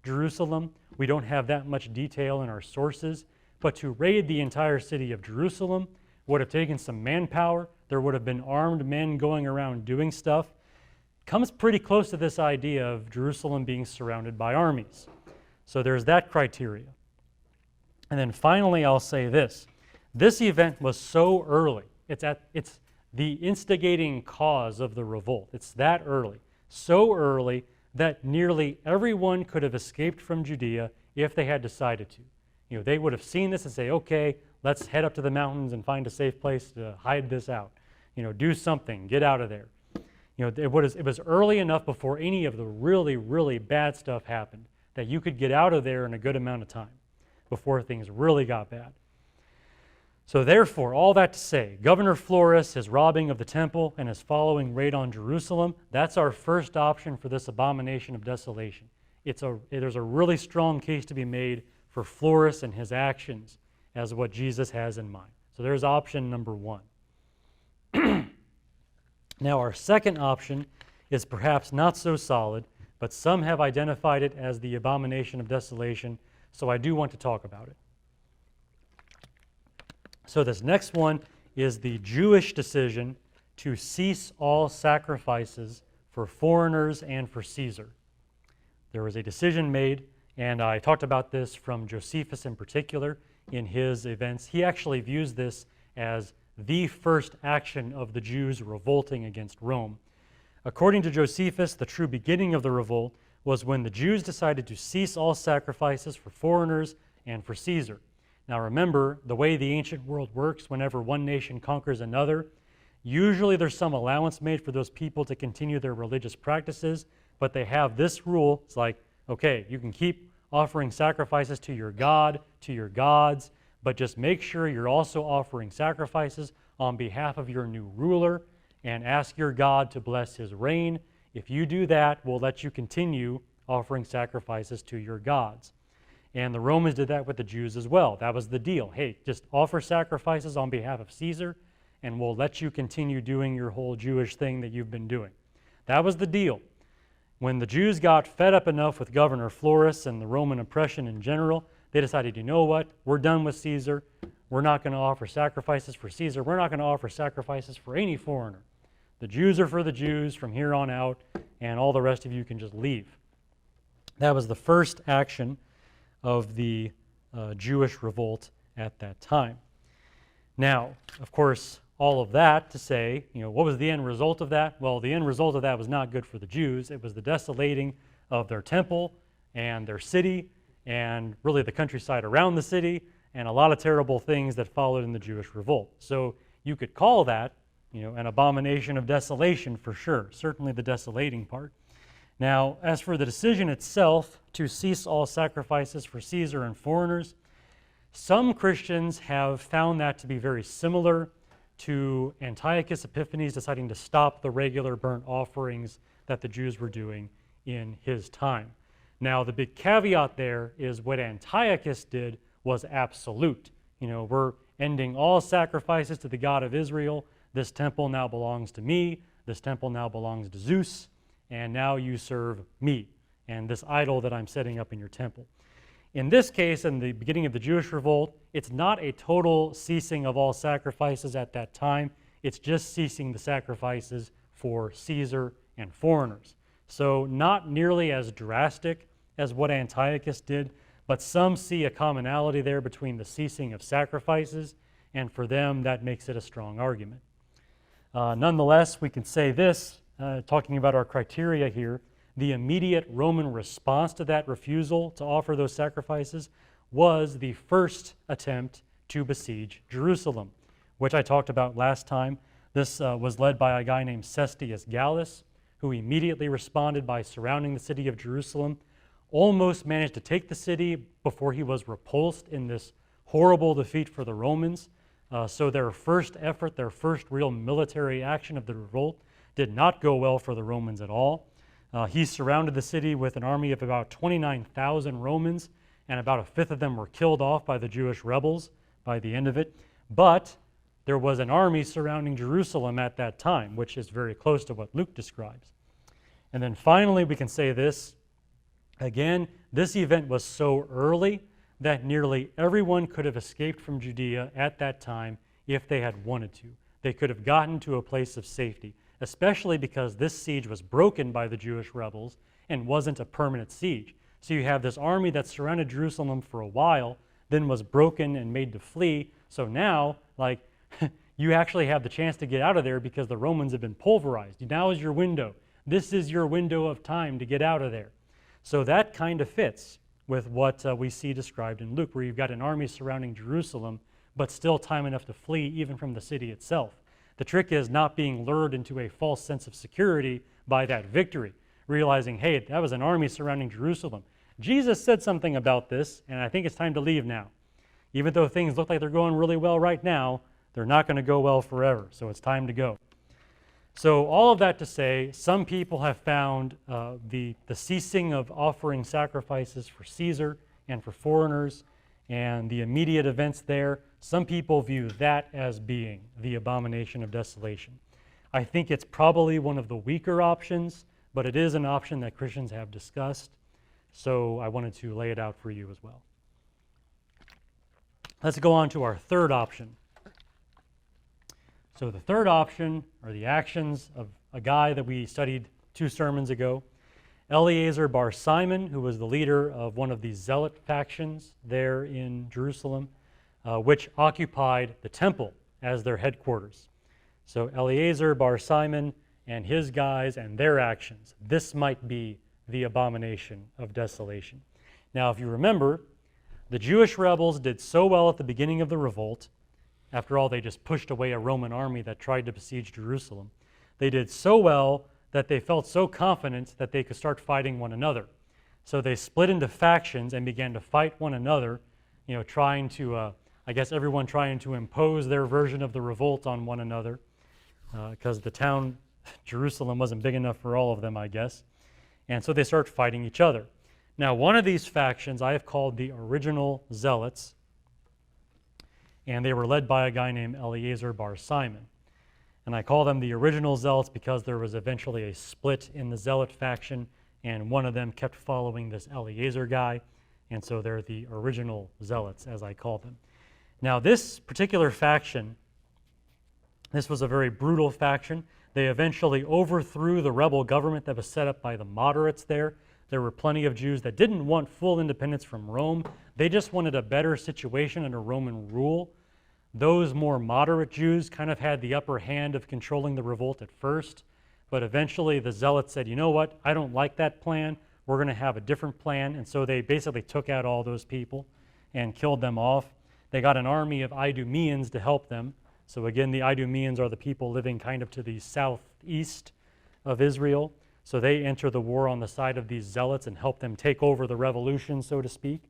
Jerusalem. We don't have that much detail in our sources, but to raid the entire city of Jerusalem would have taken some manpower. There would have been armed men going around doing stuff. Comes pretty close to this idea of Jerusalem being surrounded by armies. So there's that criteria. And then finally, I'll say this. This event was so early. It's the instigating cause of the revolt. It's that early. So early that nearly everyone could have escaped from Judea if they had decided to. They would have seen this and say, okay, let's head up to the mountains and find a safe place to hide this out. Do something, get out of there. It was early enough before any of the really, really bad stuff happened that you could get out of there in a good amount of time before things really got bad. So therefore, all that to say, Governor Florus, his robbing of the temple, and his following raid on Jerusalem, that's our first option for this abomination of desolation. There's a really strong case to be made for Florus and his actions as what Jesus has in mind. So there's option number one. Now our second option is perhaps not so solid, but some have identified it as the abomination of desolation, so I do want to talk about it. So this next one is the Jewish decision to cease all sacrifices for foreigners and for Caesar. There was a decision made, and I talked about this from Josephus in particular in his events. He actually views this as the first action of the Jews revolting against Rome. According to Josephus, the true beginning of the revolt was when the Jews decided to cease all sacrifices for foreigners and for Caesar. Now remember, the way the ancient world works, whenever one nation conquers another, usually there's some allowance made for those people to continue their religious practices, but they have this rule. It's like, okay, you can keep offering sacrifices to your God, to your gods, but just make sure you're also offering sacrifices on behalf of your new ruler and ask your God to bless his reign. If you do that, we'll let you continue offering sacrifices to your gods. And the Romans did that with the Jews as well. That was the deal. Hey, just offer sacrifices on behalf of Caesar, and we'll let you continue doing your whole Jewish thing that you've been doing. That was the deal. When the Jews got fed up enough with Governor Florus and the Roman oppression in general, they decided, you know what? We're done with Caesar. We're not going to offer sacrifices for Caesar. We're not going to offer sacrifices for any foreigner. The Jews are for the Jews from here on out, and all the rest of you can just leave. That was the first action of the Jewish revolt at that time. Now, of course, all of that to say, what was the end result of that? Well, the end result of that was not good for the Jews. It was the desolating of their temple and their city and really the countryside around the city and a lot of terrible things that followed in the Jewish revolt. So you could call that, an abomination of desolation for sure, certainly the desolating part. Now, as for the decision itself to cease all sacrifices for Caesar and foreigners, some Christians have found that to be very similar to Antiochus Epiphanes deciding to stop the regular burnt offerings that the Jews were doing in his time. Now, the big caveat there is what Antiochus did was absolute. We're ending all sacrifices to the God of Israel. This temple now belongs to me. This temple now belongs to Zeus. And now you serve me and this idol that I'm setting up in your temple. In this case, in the beginning of the Jewish revolt, it's not a total ceasing of all sacrifices at that time. It's just ceasing the sacrifices for Caesar and foreigners. So not nearly as drastic as what Antiochus did, but some see a commonality there between the ceasing of sacrifices, and for them that makes it a strong argument. Nonetheless, we can say this, talking about our criteria here, the immediate Roman response to that refusal to offer those sacrifices was the first attempt to besiege Jerusalem, which I talked about last time. This was led by a guy named Cestius Gallus, who immediately responded by surrounding the city of Jerusalem, almost managed to take the city before he was repulsed in this horrible defeat for the Romans. So their first effort, their first real military action of the revolt did not go well for the Romans at all. He surrounded the city with an army of about 29,000 Romans, and about a fifth of them were killed off by the Jewish rebels by the end of it. But there was an army surrounding Jerusalem at that time, which is very close to what Luke describes. And then finally, we can say this. Again, this event was so early that nearly everyone could have escaped from Judea at that time if they had wanted to. They could have gotten to a place of safety, especially because this siege was broken by the Jewish rebels and wasn't a permanent siege. So you have this army that surrounded Jerusalem for a while, then was broken and made to flee. So now, you actually have the chance to get out of there because the Romans have been pulverized. Now is your window. This is your window of time to get out of there. So that kind of fits with what we see described in Luke, where you've got an army surrounding Jerusalem, but still time enough to flee even from the city itself. The trick is not being lured into a false sense of security by that victory, realizing, hey, that was an army surrounding Jerusalem. Jesus said something about this, and I think it's time to leave now. Even though things look like they're going really well right now, they're not going to go well forever, so it's time to go. So all of that to say, some people have found the ceasing of offering sacrifices for Caesar and for foreigners and the immediate events there, some people view that as being the abomination of desolation. I think it's probably one of the weaker options, but it is an option that Christians have discussed, so I wanted to lay it out for you as well. Let's go on to our third option. So the third option are the actions of a guy that we studied 2 sermons ago, Eleazar bar Simon, who was the leader of one of the zealot factions there in Jerusalem, which occupied the temple as their headquarters. So Eleazar bar Simon and his guys and their actions, this might be the abomination of desolation. Now, if you remember, the Jewish rebels did so well at the beginning of the revolt. After all, they just pushed away a Roman army that tried to besiege Jerusalem. They did so well that they felt so confident that they could start fighting one another. So they split into factions and began to fight one another, trying to, everyone trying to impose their version of the revolt on one another, because the town, Jerusalem, wasn't big enough for all of them, I guess. And so they start fighting each other. Now, one of these factions I have called the original zealots, and they were led by a guy named Eleazar bar Simon. And I call them the original zealots because there was eventually a split in the zealot faction, and one of them kept following this Eleazar guy, and so they're the original zealots, as I call them. Now, this particular faction, this was a very brutal faction. They eventually overthrew the rebel government that was set up by the moderates there. There were plenty of Jews that didn't want full independence from Rome. They just wanted a better situation under Roman rule. Those more moderate Jews kind of had the upper hand of controlling the revolt at first, but eventually the zealots said, you know what, I don't like that plan. We're going to have a different plan. And so they basically took out all those people and killed them off. They got an army of Idumeans to help them. So again, the Idumeans are the people living kind of to the southeast of Israel. So they enter the war on the side of these zealots and help them take over the revolution, so to speak.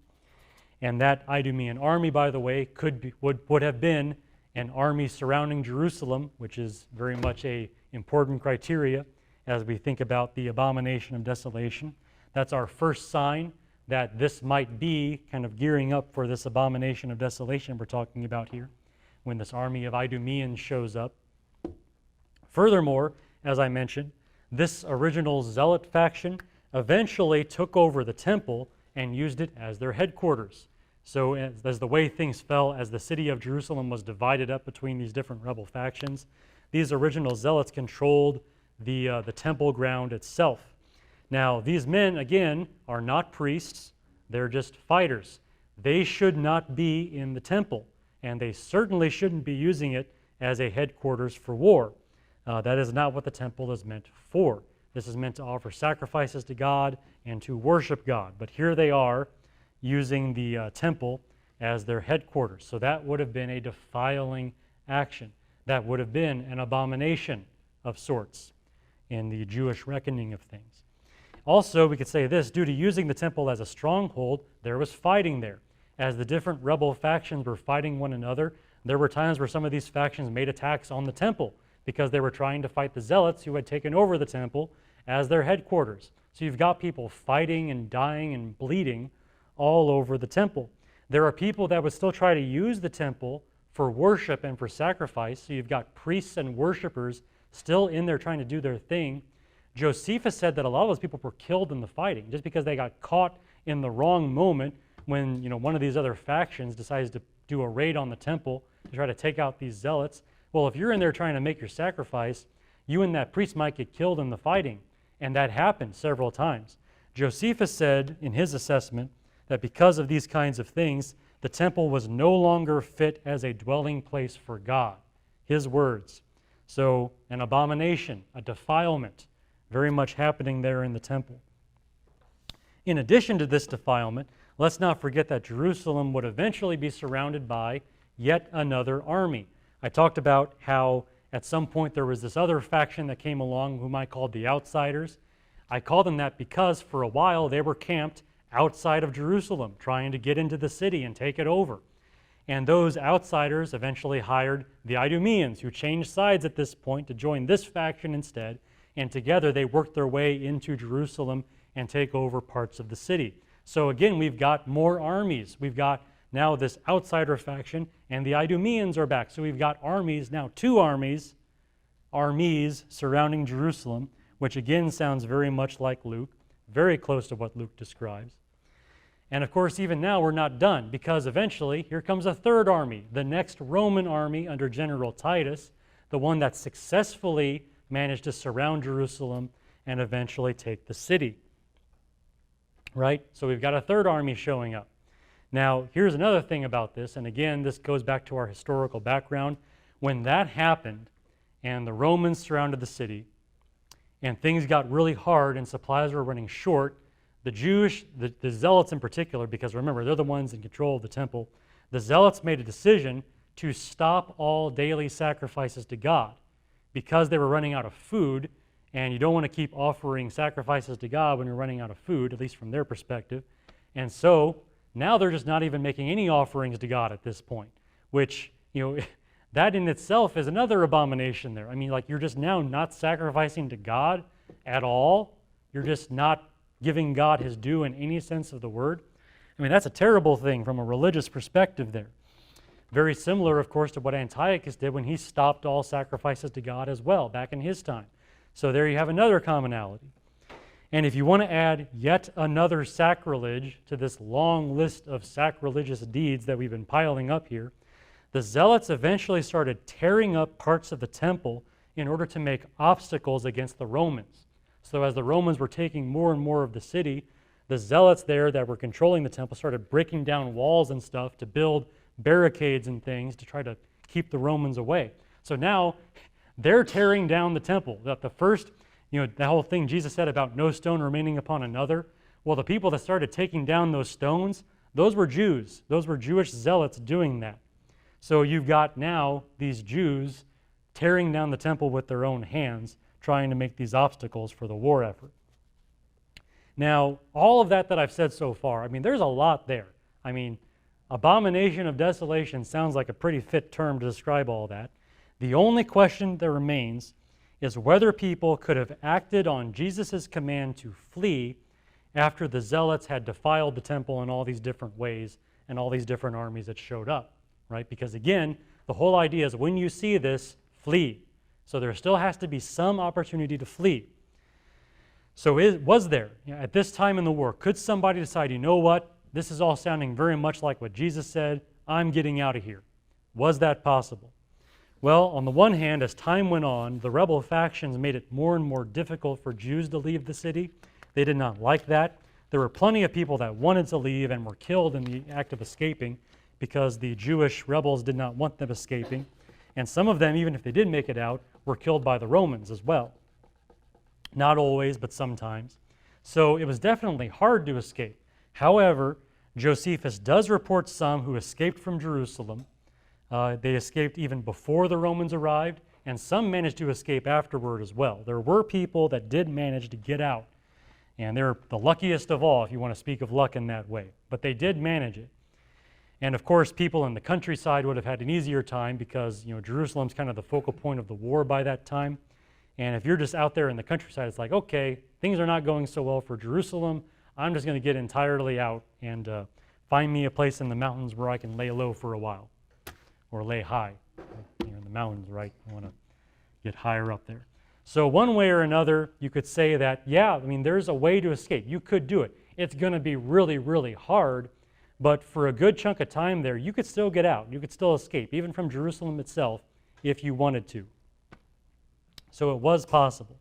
And that Idumean army, by the way, would have been an army surrounding Jerusalem, which is very much an important criteria as we think about the abomination of desolation. That's our first sign that this might be kind of gearing up for this abomination of desolation we're talking about here, when this army of Idumeans shows up. Furthermore, as I mentioned, this original zealot faction eventually took over the temple and used it as their headquarters. So as the way things fell, as the city of Jerusalem was divided up between these different rebel factions, these original zealots controlled the temple ground itself. Now, these men, again, are not priests. They're just fighters. They should not be in the temple, and they certainly shouldn't be using it as a headquarters for war. That is not what the temple is meant for. This is meant to offer sacrifices to God and to worship God. But here they are using the temple as their headquarters. So that would have been a defiling action. That would have been an abomination of sorts in the Jewish reckoning of things. Also, we could say this, due to using the temple as a stronghold, there was fighting there. As the different rebel factions were fighting one another, there were times where some of these factions made attacks on the temple because they were trying to fight the zealots who had taken over the temple as their headquarters. So you've got people fighting and dying and bleeding all over the temple. There are people that would still try to use the temple for worship and for sacrifice. So you've got priests and worshipers still in there trying to do their thing. Josephus said that a lot of those people were killed in the fighting just because they got caught in the wrong moment when one of these other factions decides to do a raid on the temple to try to take out these zealots. Well, if you're in there trying to make your sacrifice, you and that priest might get killed in the fighting. And that happened several times. Josephus said in his assessment that because of these kinds of things, the temple was no longer fit as a dwelling place for God. His words. So an abomination, a defilement, very much happening there in the temple. In addition to this defilement, let's not forget that Jerusalem would eventually be surrounded by yet another army. I talked about how at some point there was this other faction that came along whom I called the outsiders. I call them that because for a while they were camped outside of Jerusalem, trying to get into the city and take it over. And those outsiders eventually hired the Idumeans, who changed sides at this point to join this faction instead, and together they worked their way into Jerusalem and take over parts of the city. So again, we've got more armies. We've got now this outsider faction, and the Idumeans are back. So we've got armies, now two armies surrounding Jerusalem, which again sounds very much like Luke, very close to what Luke describes. And of course, even now we're not done, because eventually here comes a third army, the next Roman army under General Titus, the one that successfully managed to surround Jerusalem and eventually take the city. Right? So we've got a third army showing up. Now, here's another thing about this, and again, this goes back to our historical background. When that happened, and the Romans surrounded the city, and things got really hard and supplies were running short, the zealots in particular, because remember, they're the ones in control of the temple, the zealots made a decision to stop all daily sacrifices to God because they were running out of food, and you don't want to keep offering sacrifices to God when you're running out of food, at least from their perspective. And so now they're just not even making any offerings to God at this point, which, that in itself is another abomination there. I mean, like, you're just now not sacrificing to God at all. You're just not giving God his due in any sense of the word. I mean, that's a terrible thing from a religious perspective there. Very similar, of course, to what Antiochus did when he stopped all sacrifices to God as well back in his time. So there you have another commonality. And if you want to add yet another sacrilege to this long list of sacrilegious deeds that we've been piling up here, the zealots eventually started tearing up parts of the temple in order to make obstacles against the Romans. So as the Romans were taking more and more of the city, the zealots there that were controlling the temple started breaking down walls and stuff to build barricades and things to try to keep the Romans away. So now they're tearing down the temple. The first, that whole thing Jesus said about no stone remaining upon another. Well, the people that started taking down those stones, those were Jews. Those were Jewish zealots doing that. So you've got now these Jews tearing down the temple with their own hands, trying to make these obstacles for the war effort. Now, all of that I've said so far, I mean, there's a lot there. I mean, Abomination of desolation sounds like a pretty fit term to describe all that. The only question that remains is whether people could have acted on Jesus' command to flee after the zealots had defiled the temple in all these different ways and all these different armies that showed up, right? Because again, the whole idea is when you see this, flee. So there still has to be some opportunity to flee. So was there, at this time in the war, could somebody decide, you know what, this is all sounding very much like what Jesus said, I'm getting out of here? Was that possible? Well, on the one hand, as time went on, the rebel factions made it more and more difficult for Jews to leave the city. They did not like that. There were plenty of people that wanted to leave and were killed in the act of escaping because the Jewish rebels did not want them escaping. And some of them, even if they did make it out, were killed by the Romans as well. Not always, but sometimes. So it was definitely hard to escape. However, Josephus does report some who escaped from Jerusalem. They escaped even before the Romans arrived, and some managed to escape afterward as well. There were people that did manage to get out, and they're the luckiest of all, if you want to speak of luck in that way. But they did manage it. And of course, people in the countryside would have had an easier time because, Jerusalem's kind of the focal point of the war by that time. And if you're just out there in the countryside, it's like, okay, things are not going so well for Jerusalem. I'm just going to get entirely out and find me a place in the mountains where I can lay low for a while, or lay high. You're in the mountains, right? You want to get higher up there. So one way or another, you could say that, yeah, there's a way to escape. You could do it. It's going to be really, really hard, but for a good chunk of time there, you could still get out. You could still escape, even from Jerusalem itself, if you wanted to. So it was possible.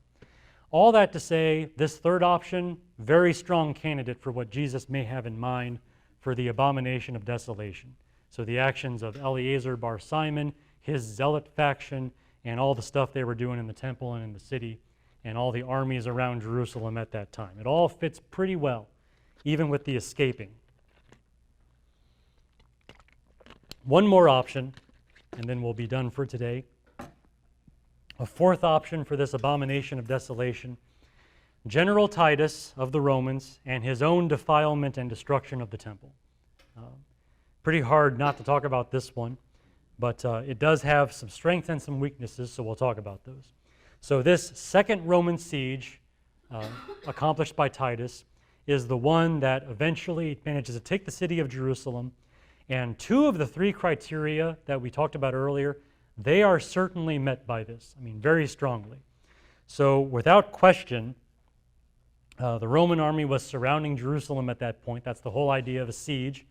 All that to say, this third option, very strong candidate for what Jesus may have in mind for the abomination of desolation. So the actions of Eleazar bar Simon, his zealot faction, and all the stuff they were doing in the temple and in the city, and all the armies around Jerusalem at that time. It all fits pretty well, even with the escaping. One more option, and then we'll be done for today. A fourth option for this abomination of desolation, General Titus of the Romans and his own defilement and destruction of the temple. Pretty hard not to talk about this one, but it does have some strengths and some weaknesses, so we'll talk about those. So this second Roman siege accomplished by Titus is the one that eventually manages to take the city of Jerusalem, and two of the three criteria that we talked about earlier, they are certainly met by this, very strongly. So without question, the Roman army was surrounding Jerusalem at that point. That's the whole idea of a siege.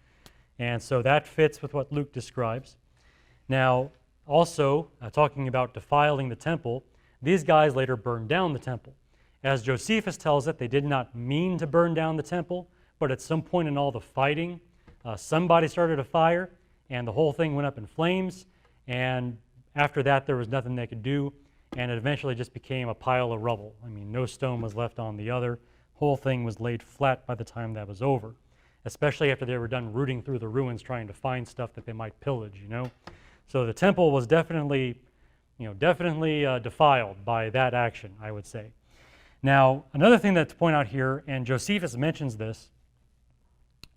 And so that fits with what Luke describes. Now, also, talking about defiling the temple, these guys later burned down the temple. As Josephus tells it, they did not mean to burn down the temple, but at some point in all the fighting, somebody started a fire, and the whole thing went up in flames, and after that, there was nothing they could do, and it eventually just became a pile of rubble. No stone was left on the other. Whole thing was laid flat by the time that was over, especially after they were done rooting through the ruins trying to find stuff that they might pillage, So the temple was definitely defiled by that action, I would say. Now, another thing to point out here, and Josephus mentions this,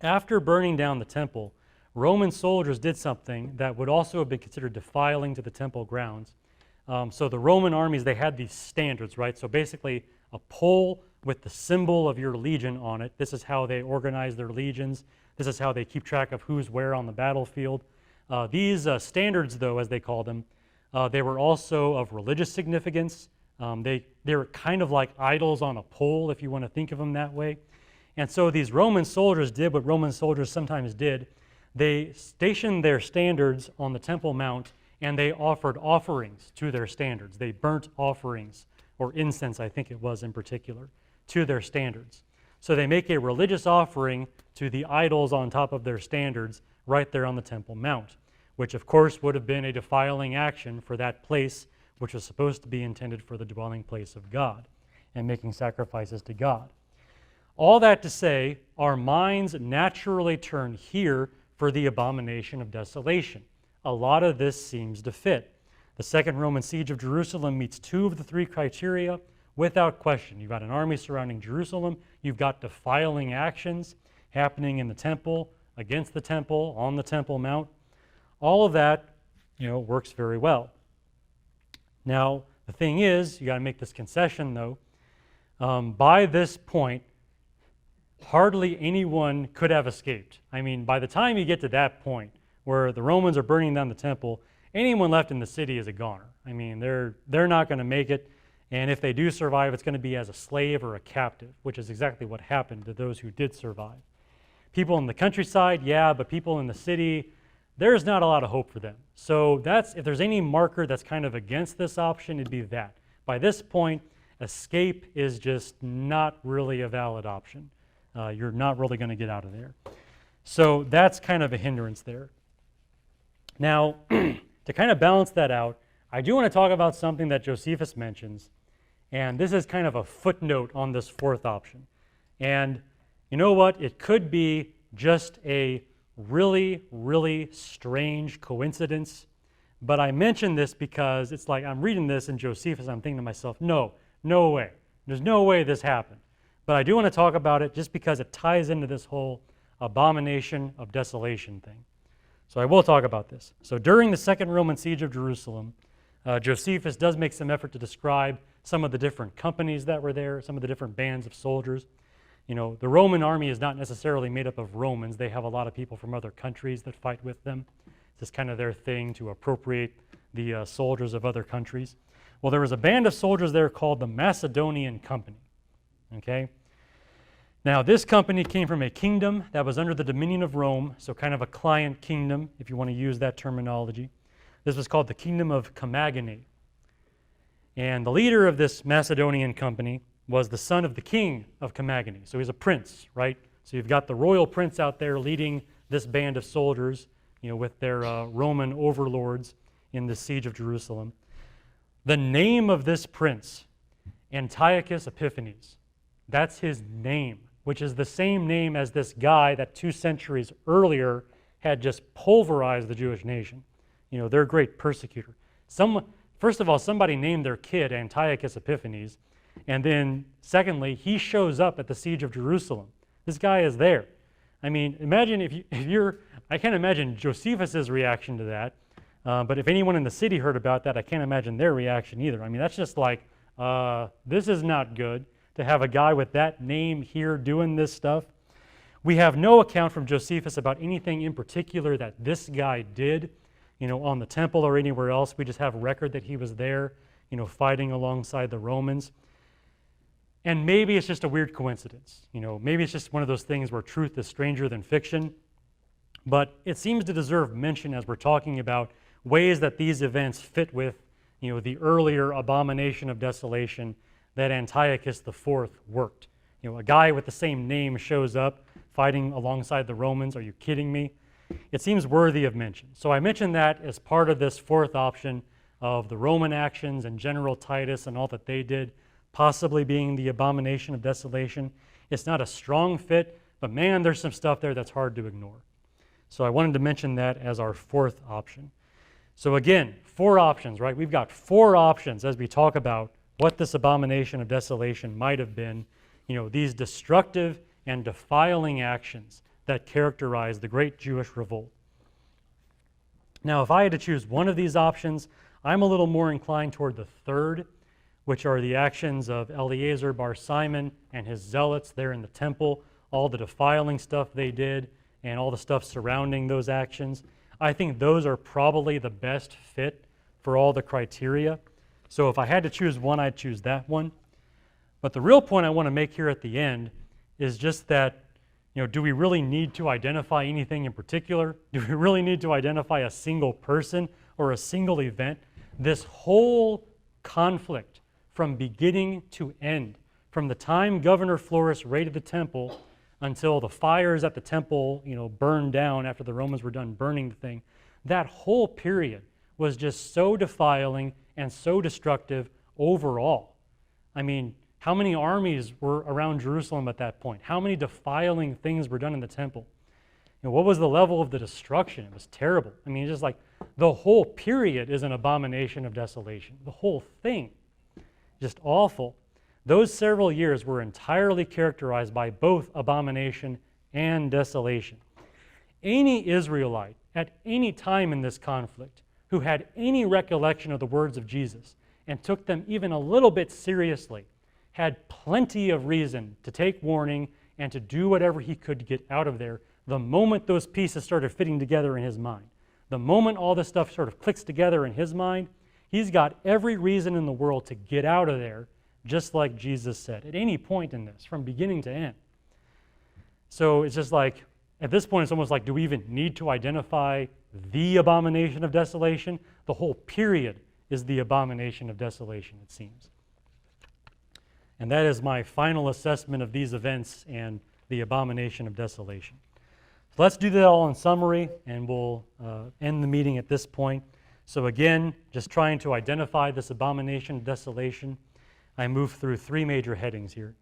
after burning down the temple, Roman soldiers did something that would also have been considered defiling to the temple grounds. So the Roman armies, they had these standards, right? So basically a pole with the symbol of your legion on it. This is how they organize their legions. This is how they keep track of who's where on the battlefield. These standards, though, as they called them, they were also of religious significance. They were kind of like idols on a pole, if you want to think of them that way. And so these Roman soldiers did what Roman soldiers sometimes did. They stationed their standards on the Temple Mount, and they offered offerings to their standards. They burnt offerings, or incense, I think it was in particular, to their standards. So they make a religious offering to the idols on top of their standards right there on the Temple Mount, which of course would have been a defiling action for that place, which was supposed to be intended for the dwelling place of God and making sacrifices to God. All that to say, our minds naturally turn here for the abomination of desolation. A lot of this seems to fit. The second Roman siege of Jerusalem meets two of the three criteria without question. You've got an army surrounding Jerusalem. You've got defiling actions happening in the temple. against the temple, on the Temple Mount. All of that, works very well. Now, the thing is, you got to make this concession, though. By this point, hardly anyone could have escaped. I mean, by the time you get to that point, where the Romans are burning down the temple, anyone left in the city is a goner. I mean, they're not going to make it, and if they do survive, it's going to be as a slave or a captive, which is exactly what happened to those who did survive. People in the countryside, yeah, but people in the city, there's not a lot of hope for them. So if there's any marker that's kind of against this option, it'd be that. By this point, escape is just not really a valid option. You're not really going to get out of there. So that's kind of a hindrance there. Now, to kind of balance that out, I do want to talk about something that Josephus mentions, and this is kind of a footnote on this fourth option. And you know what? It could be just a really, really strange coincidence, but I mention this because it's like I'm reading this in Josephus, I'm thinking to myself, no way. There's no way this happened. But I do want to talk about it just because it ties into this whole abomination of desolation thing. So I will talk about this. So during the Second Roman siege of Jerusalem, Josephus does make some effort to describe some of the different companies that were there, some of the different bands of soldiers. The Roman army is not necessarily made up of Romans. They have a lot of people from other countries that fight with them. It's just kind of their thing to appropriate the soldiers of other countries. Well, there was a band of soldiers there called the Macedonian Company. Okay? Now, this company came from a kingdom that was under the dominion of Rome, so kind of a client kingdom, if you want to use that terminology. This was called the Kingdom of Commagene. And the leader of this Macedonian company was the son of the king of Commagene. So he's a prince, right? So you've got the royal prince out there leading this band of soldiers, with their Roman overlords in the siege of Jerusalem. The name of this prince, Antiochus Epiphanes, that's his name, which is the same name as this guy that 2 centuries earlier had just pulverized the Jewish nation. Their great persecutor. First of all, somebody named their kid Antiochus Epiphanes, and then secondly, he shows up at the siege of Jerusalem. This guy is there. I mean, imagine if you're, I can't imagine Josephus's reaction to that, but if anyone in the city heard about that, I can't imagine their reaction either. I mean, that's just like, this is not good to have a guy with that name here doing this stuff. We have no account from Josephus about anything in particular that this guy did, on the temple or anywhere else. We just have record that he was there, fighting alongside the Romans. And maybe it's just a weird coincidence. Maybe it's just one of those things where truth is stranger than fiction. But it seems to deserve mention as we're talking about ways that these events fit with, the earlier abomination of desolation that Antiochus IV worked. A guy with the same name shows up fighting alongside the Romans. Are you kidding me? It seems worthy of mention. So I mentioned that as part of this fourth option of the Roman actions and General Titus and all that they did, possibly being the abomination of desolation. It's not a strong fit, but man, there's some stuff there that's hard to ignore. So I wanted to mention that as our fourth option. So again, 4 options, right? We've got 4 options as we talk about what this abomination of desolation might have been, these destructive and defiling actions that characterize the great Jewish revolt. Now, if I had to choose one of these options, I'm a little more inclined toward the third, which are the actions of Eleazar bar Simon and his zealots there in the temple, all the defiling stuff they did, and all the stuff surrounding those actions. I think those are probably the best fit for all the criteria. So if I had to choose one, I'd choose that one. But the real point I want to make here at the end is just that, do we really need to identify anything in particular? Do we really need to identify a single person or a single event? This whole conflict from beginning to end, from the time Governor Florus raided the temple until the fires at the temple, burned down after the Romans were done burning the thing, that whole period was just so defiling and so destructive overall. I mean, how many armies were around Jerusalem at that point? How many defiling things were done in the temple? What was the level of the destruction? It was terrible. I mean, it's just like the whole period is an abomination of desolation. The whole thing. Just awful. Those several years were entirely characterized by both abomination and desolation. any Israelite at any time in this conflict who had any recollection of the words of Jesus and took them even a little bit seriously had plenty of reason to take warning and to do whatever he could to get out of there the moment those pieces started fitting together in his mind. The moment all this stuff sort of clicks together in his mind, he's got every reason in the world to get out of there, just like Jesus said, at any point in this, from beginning to end. So it's just like, at this point, it's almost like, do we even need to identify the abomination of desolation? The whole period is the abomination of desolation, it seems. And that is my final assessment of these events and the abomination of desolation. So let's do that all in summary, and we'll end the meeting at this point. So again, just trying to identify this abomination of desolation, I move through three major headings here.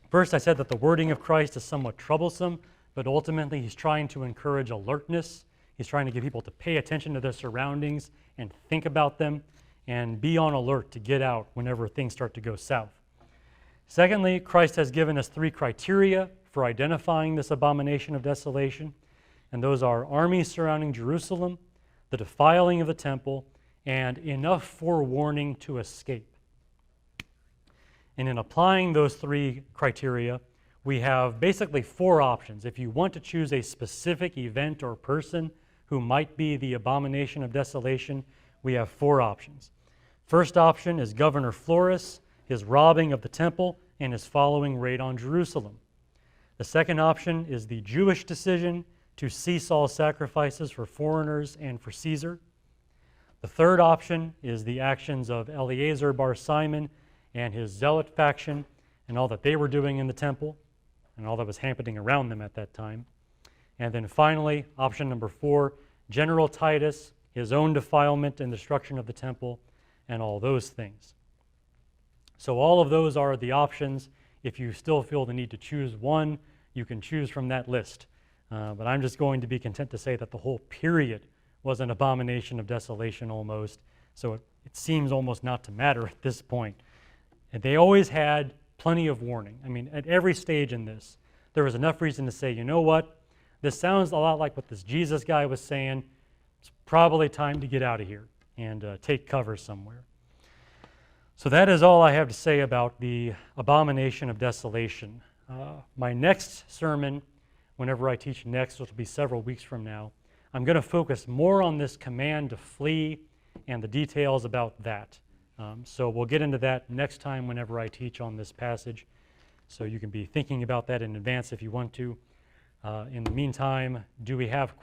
First, I said that the wording of Christ is somewhat troublesome, but ultimately he's trying to encourage alertness. He's trying to get people to pay attention to their surroundings and think about them and be on alert to get out whenever things start to go south. Secondly, Christ has given us three criteria for identifying this abomination of desolation, and those are armies surrounding Jerusalem, the defiling of the temple, and enough forewarning to escape. And in applying those three criteria, we have basically four options. If you want to choose a specific event or person who might be the abomination of desolation, we have four options. First option is Governor Florus, his robbing of the temple, and his following raid on Jerusalem. The second option is the Jewish decision to cease all sacrifices for foreigners and for Caesar. The third option is the actions of Eleazar bar Simon and his zealot faction and all that they were doing in the temple and all that was happening around them at that time. And then finally, option number 4, General Titus, his own defilement and destruction of the temple, and all those things. So all of those are the options. If you still feel the need to choose one, you can choose from that list. But I'm just going to be content to say that the whole period was an abomination of desolation almost. So it seems almost not to matter at this point. And they always had plenty of warning. I mean, at every stage in this, there was enough reason to say, you know what? This sounds a lot like what this Jesus guy was saying. It's probably time to get out of here and take cover somewhere. So that is all I have to say about the abomination of desolation. My next sermon, whenever I teach next, which will be several weeks from now, I'm going to focus more on this command to flee and the details about that. So we'll get into that next time whenever I teach on this passage. So you can be thinking about that in advance if you want to. In the meantime, do we have